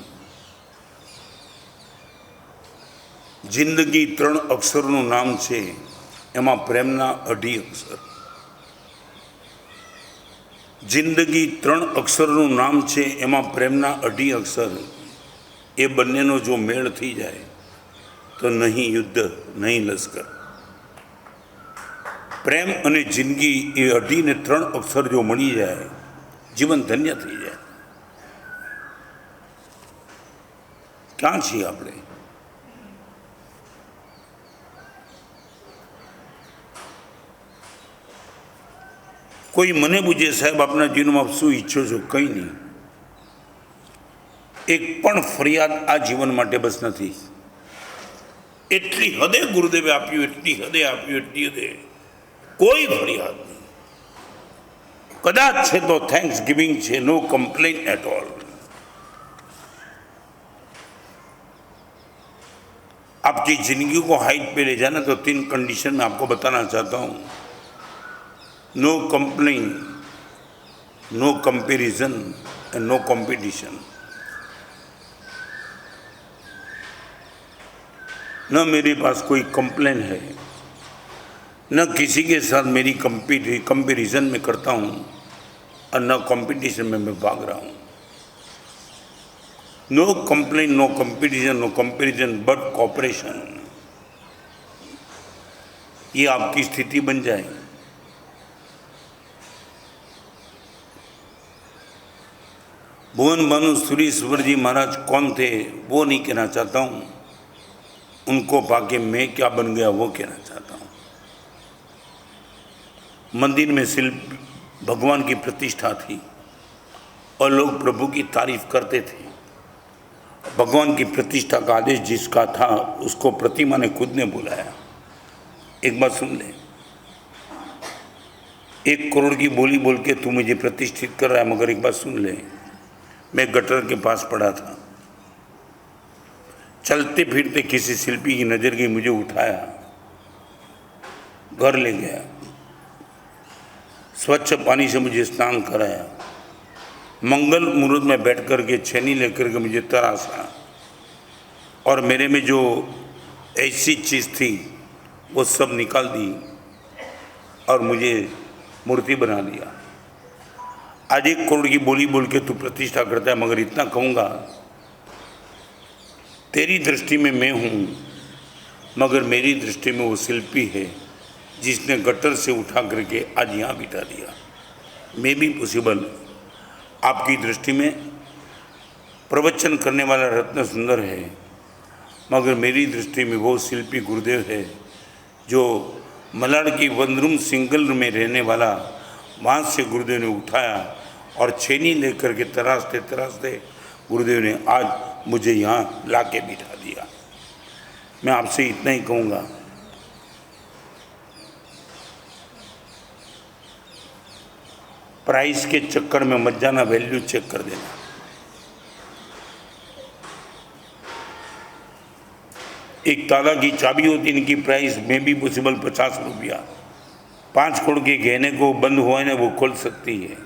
जिंदगी 3 अक्षरों नाम છે, એમાં પ્રેમના 2.5 અક્ષર। जिंदगी 3 अक्षरों नाम છે, એમાં પ્રેમના 2.5 અક્ષર। એ બંનેનો જો મેળ થઈ જાય તો નહીં યુદ્ધ, નહીં લશ્કર। પ્રેમ અને જિંદગી એ 2.5 ને 3 અક્ષર જો મળી જાય, જીવન ધન્ય થઈ જાય। ક્યાં છીએ આપણે? કોઈ મને પૂછે, સાહેબ આપના જીવનમાં આપ શું ઈચ્છો છો? કંઈ નહીં। એક પણ ફરિયાદ આ જીવન માટે બસ નથી। એટલી હદે ગુરુદેવે આપ્યું, એટલી હદે આપ્યું, એટલી હદે કોઈ ફરિયાદ નહીં। કદાચ છે તો થેન્ક્સ ગિવિંગ છે, નો કમ્પ્લેન એટ ઓલ। आपकी जिंदगी को हाइट पे ले जाना तो 3 कंडीशन में आपको बताना चाहता हूँ। No complain, no comparison and no competition. न मेरे पास कोई कंप्लेन है, न किसी के साथ मेरी कंपैरिजन में करता हूँ, और न कंपटीशन में मैं भाग रहा हूँ। No complain, no competition, no comparison, but cooperation. ये आपकी स्थिति बन जाए। भुवन भानु सूरीश्वर जी महाराज कौन थे वो नहीं कहना चाहता हूँ, उनको पाके मैं क्या बन गया वो कहना चाहता हूँ। मंदिर में शिल्प भगवान की प्रतिष्ठा थी और लोग प्रभु की तारीफ करते थे। भगवान की प्रतिष्ठा का आदेश जिसका था उसको प्रतिमा ने खुद ने बुलाया। एक बात सुन ले, 1 करोड़ की बोली बोल के तू मुझे प्रतिष्ठित कर रहा है, मगर एक बात सुन ले, मैं गटर के पास पड़ा था, चलते फिरते किसी शिल्पी की नज़र गई, मुझे उठाया, घर ले गया, स्वच्छ पानी से मुझे स्नान कराया, मंगल मुहूर्त में बैठ कर के छेनी लेकर के मुझे तराशा, और मेरे में जो ऐसी चीज़ थी वो सब निकाल दी और मुझे मूर्ति बना दिया। आज 1 करोड़ की बोली बोल के तू प्रतिष्ठा करता है, मगर इतना कहूँगा, तेरी दृष्टि में मैं हूँ, मगर मेरी दृष्टि में वो शिल्पी है जिसने गटर से उठा करके आज यहाँ बिठा दिया। मैं भी पॉसिबल, आपकी दृष्टि में प्रवचन करने वाला रत्न सुंदर है, मगर मेरी दृष्टि में वो शिल्पी गुरुदेव है जो मलाड की वनरूम सिंगल में रहने वाला, वहाँ से गुरुदेव ने उठाया और छेनी लेकर के तराशते तराशते गुरुदेव ने आज मुझे यहाँ ला के बिठा दिया। मैं आपसे इतना ही कहूँगा, प्राइस के चक्कर में मत जाना, वैल्यू चेक कर देना। एक ताला की चाबी होती, इनकी प्राइस में भी पॉसिबल 50 रुपया। 5 करोड़ के गहने को बंद हुआ है ना, वो खोल सकती है।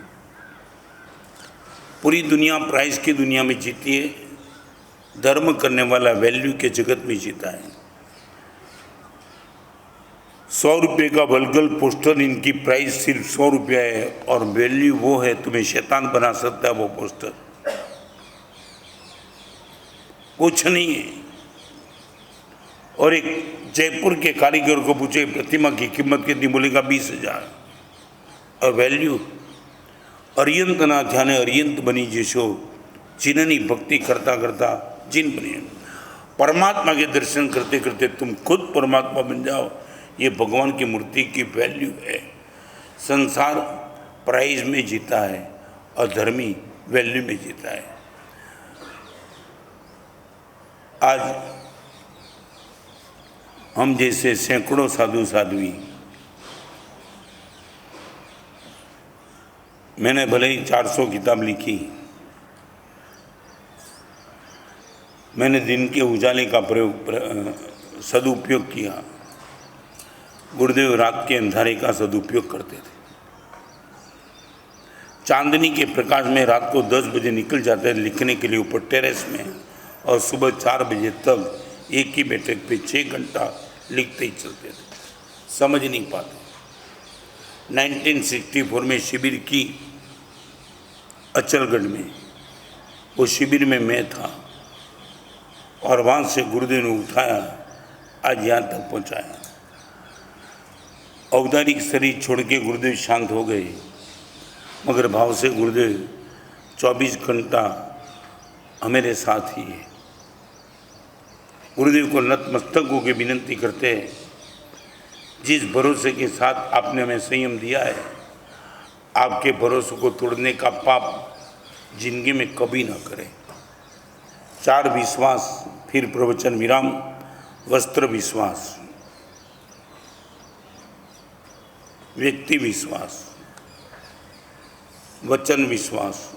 पूरी दुनिया प्राइस की दुनिया में जीती है, धर्म करने वाला वैल्यू के जगत में जीता है। 100 रुपये का वल्गल पोस्टर, इनकी प्राइस सिर्फ 100 रुपया है और वैल्यू वो है, तुम्हें शैतान बना सकता है वो पोस्टर, कुछ नहीं है। और एक जयपुर के कारीगर को पूछे प्रतिमा की कीमत कितनी, बोलेगा 20,000। और वैल्यू अरियंत ना ध्यान अरियंत बनी जिसो, जिननी भक्ति करता करता जिन बनी। परमात्मा के दर्शन करते करते तुम खुद परमात्मा बन जाओ, ये भगवान की मूर्ति की वैल्यू है। संसार प्राइज में जीता है और धर्मी वैल्यू में जीता है। आज हम जैसे सैकड़ों साधु साध्वी, मैंने भले ही 400 किताब लिखी, मैंने दिन के उजाले का सदुपयोग किया, गुरुदेव रात के अंधारे का सदुपयोग करते थे। चांदनी के प्रकाश में रात को 10 बजे निकल जाते थे लिखने के लिए ऊपर टेरेस में, और सुबह 4 बजे तक एक ही बैठक पे 6 घंटा लिखते ही चलते थे, समझ नहीं पाते। 1964 में शिविर की अचलगढ़ में, वो शिविर में मैं था और वहाँ से गुरुदेव ने उठाया, आज यहाँ तक पहुँचाया। औपचारिक शरीर छोड़ के गुरुदेव शांत हो गए, मगर भाव से गुरुदेव 24 घंटा हमारे साथ ही है। गुरुदेव को नतमस्तक होकर विनती करते हैं, जिस भरोसे के साथ आपने हमें संयम दिया है, आपके भरोसे को तोड़ने का पाप जिंदगी में कभी ना करें। 4 विश्वास, फिर प्रवचन विराम। वस्त्र विश्वास, व्यक्ति विश्वास, वचन विश्वास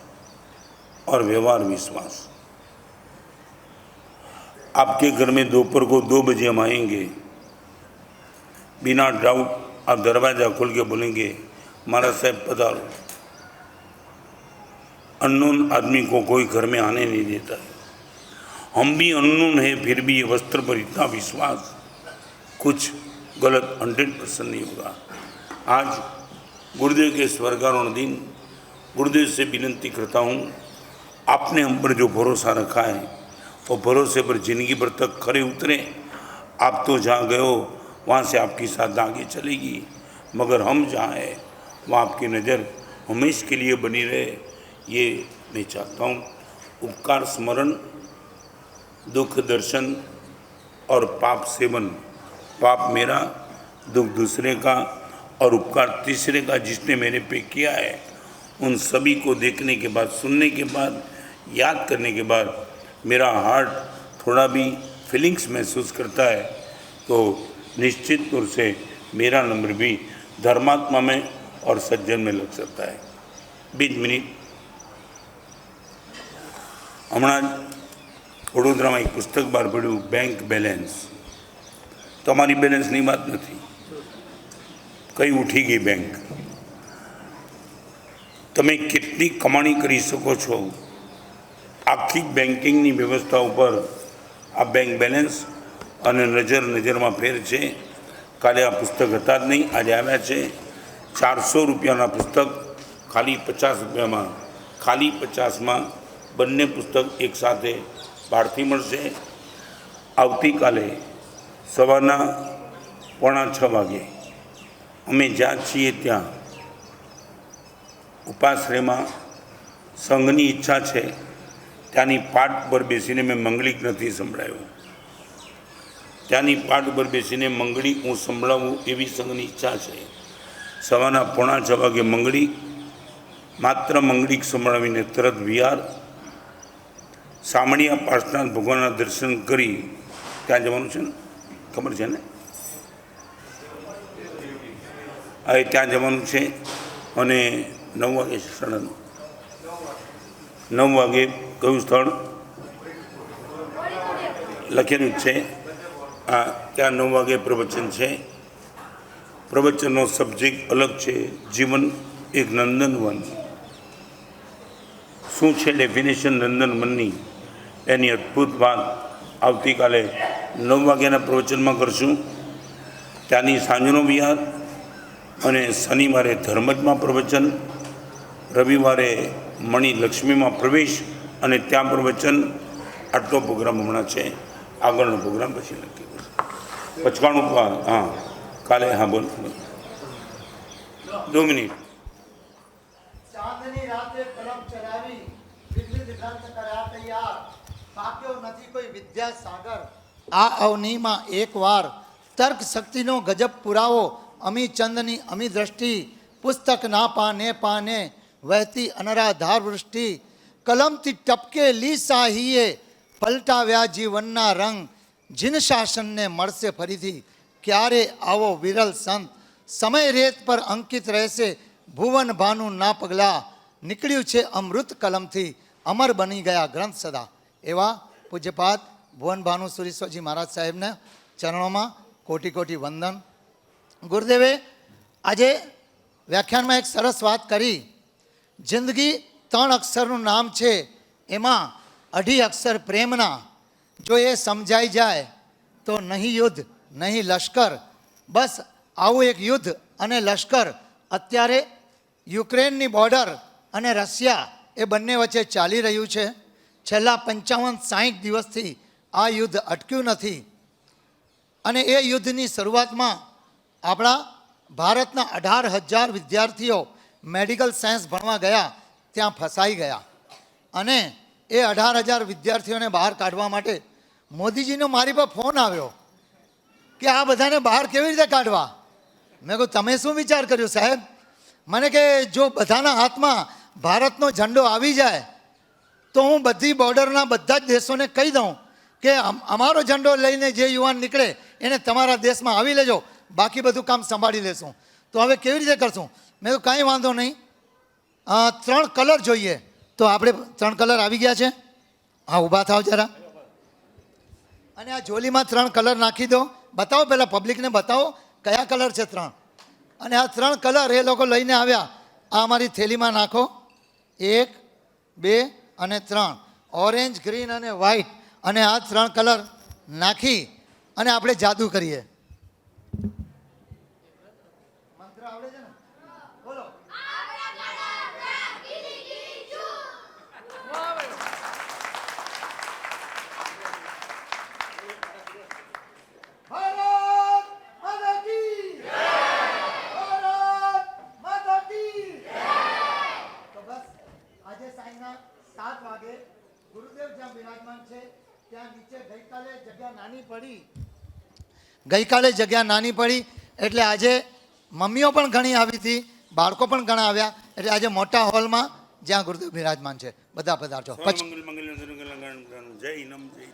और व्यवहार विश्वास। आपके घर में दोपहर को 2 बजे हम आएंगे, बिना डाउट आप दरवाज़ा खोल के बोलेंगे महाराज साहब पधारो। अननोन आदमी को कोई घर में आने नहीं देता है। हम भी अननोन है, फिर भी ये वस्त्र पर इतना विश्वास, कुछ गलत 100% नहीं होगा। आज गुरुदेव के स्वर्गारोहण दिन, गुरुदेव से विनती करता हूँ, आपने हम पर जो भरोसा रखा है वो भरोसे पर जिंदगी भर तक खरे उतरे। आप तो जहाँ गए हो वहाँ से आपकी साथ आगे चलेगी, मगर हम जहाँ हैं वहाँ आपकी नज़र हमेशा के लिए बनी रहे, ये मैं चाहता हूँ। उपकार स्मरण, दुख दर्शन और पाप सेवन, पाप मेरा, दुख दूसरे का और उपकार तीसरे का जिसने मेरे पे किया है, उन सभी को देखने के बाद, सुनने के बाद, याद करने के बाद मेरा हार्ट थोड़ा भी फीलिंग्स महसूस करता है, तो निश्चित तौर से मेरा नंबर भी धर्मात्मा में और सज्जन में लग सकता है। 20 मिनट हमारा वडोदरा में एक पुस्तक बार पढ़ू, बैंक बैलेंस। તમારી બેલેન્સની વાત નથી, કઈ ઉઠી ગઈ બેંક। તમે કેટલી કમાણી કરી શકો છો, આખી બેન્કિંગની વ્યવસ્થા ઉપર આ બેંક બેલેન્સ અને નજરમાં ફેર છે। કાલે આ પુસ્તક હતા જ નહીં, આજે આવ્યા છે। 400 રૂપિયાના પુસ્તક ખાલી 50 રૂપિયામાં, ખાલી 50માં બંને પુસ્તક એકસાથે બહારથી મળશે। આવતીકાલે સવારના 5:45 વાગે અમે જ્યાં છીએ ત્યાં ઉપાશ્રયમાં સંઘની ઈચ્છા છે, ત્યાંની પાટ પર બેસીને મેં મંગળીક નથી સંભળાવ્યું, ત્યાંની પાટ પર બેસીને મંગળી હું સંભળાવું એવી સંઘની ઈચ્છા છે। સવારના 5:45 વાગે મંગળી, માત્ર મંગળીક સંભળાવીને તરત વિહાર, સામળિયા પાર્શનાથ ભગવાનના દર્શન કરી ત્યાં જવાનું છે ને, ખબર છે ને? હવે ત્યાં જવાનું છે અને 9 વાગે છે સ્થળ 9 વાગે કયું સ્થળ લખેલું જ છે આ ત્યાં 9 વાગે પ્રવચન છે. પ્રવચનનો સબ્જેક્ટ અલગ છે. જીવન એક નંદનવન. શું છે ડેફિનેશન નંદનવનની એની અદ્ભુત વાત આવતીકાલે 9 વાગ્યાના પ્રવચનમાં કરશું. ત્યાંની સાંજનો વિહાર અને શનિવારે ધર્મજમાં પ્રવચન, રવિવારે મણિ લક્ષ્મીમાં પ્રવેશ અને ત્યાં પ્રવચન. આટલો પ્રોગ્રામ હમણાં છે. આગળનો પ્રોગ્રામ પછી નક્કી કરશું. પચકાણું હા કાલે હા બોલ 2 મિનિટ. ચાંદની રાતે કલમ ચલાવી વિવિધ ગ્રંથ કર્યા તૈયાર પાક્યો નથી કોઈ વિદ્યા સાગર આ અવનીમાં એકવાર તર્ક શક્તિનો ગજબ પુરાવો અમી ચંદની અમી દ્રષ્ટિ પુસ્તક ના પાને પાને વહેતી અનરાધાર વૃષ્ટિ કલમથી ટપકે લી શાહીએ પલટાવ્યા જીવનના રંગ જીન શાસનને મળશે ફરીથી ક્યારે આવો વિરલ સંત સમય રેત પર અંકિત રહેશે ભુવન ભાનુ ના પગલા નીકળ્યું છે અમૃત કલમથી અમર બની ગયા ગ્રંથ સદા. એવા પૂજ્યપાદ ભુવન ભાનુ સુરેશ્વરજી મહારાજ સાહેબને ચરણોમાં કોટી કોટી વંદન. ગુરુદેવે આજે વ્યાખ્યાનમાં એક સરસ વાત કરી. જિંદગી 3 અક્ષરનું નામ છે, એમાં 2.5 અક્ષર પ્રેમના. જો એ સમજાઈ જાય તો નહીં યુદ્ધ નહીં લશ્કર. બસ આવું એક યુદ્ધ અને લશ્કર અત્યારે યુક્રેનની બોર્ડર અને રશિયા એ બંને વચ્ચે ચાલી રહ્યું છે. છેલ્લા 55-60 દિવસથી આ યુદ્ધ અટક્યું નથી. અને એ યુદ્ધની શરૂઆતમાં આપણા ભારતના 18,000 વિદ્યાર્થીઓ મેડિકલ સાયન્સ ભણવા ગયા ત્યાં ફસાઈ ગયા. અને એ 18,000 વિદ્યાર્થીઓને બહાર કાઢવા માટે મોદીજીનો મારી પર ફોન આવ્યો કે આ બધાને બહાર કેવી રીતે કાઢવા. મેં કહ્યું તમે શું વિચાર કર્યો સાહેબ? મને કે જો બધાના હાથમાં ભારતનો ઝંડો આવી જાય તો હું બધી બોર્ડરના બધા જ દેશોને કહી દઉં કે અમારો ઝંડો લઈને જે યુવાન નીકળે એને તમારા દેશમાં આવી લેજો, બાકી બધું કામ સંભાળી લેશું. તો હવે કેવી રીતે કરશું? મેં કહ્યું કાંઈ વાંધો નહીં, 3 કલર જોઈએ. તો આપણે 3 કલર આવી ગયા છે. હા ઊભા થાવ જરા અને આ જોલીમાં 3 કલર નાખી દો. બતાવો પહેલાં પબ્લિકને બતાવો કયા કલર છે 3. અને આ 3 કલર એ લોકો લઈને આવ્યા. આ અમારી થેલીમાં નાખો. 1, 2 અને 3 ઓરેન્જ, ગ્રીન અને વ્હાઈટ. અને આ 3 કલર નાખી અને આપણે જાદુ કરીએ. મંત્ર આવડે છે ને? બોલો. ભારત માતા કી જય! ભારત માતા કી જય! તો બસ આજે સાંજના 7 વાગે ગુરુદેવ જ્યાં બિરાજમાન છે ત્યાં નીચે ગઈકાલે જગ્યા નાની પડી એટલે આજે મમ્મીઓ પણ ઘણી આવી હતી, બાળકો પણ ઘણા આવ્યા. એટલે આજે મોટા હોલમાં જ્યાં ગુરુદેવ બિરાજમાન છે બધા પધારજો. મંગલ મંગલ જય નમ જય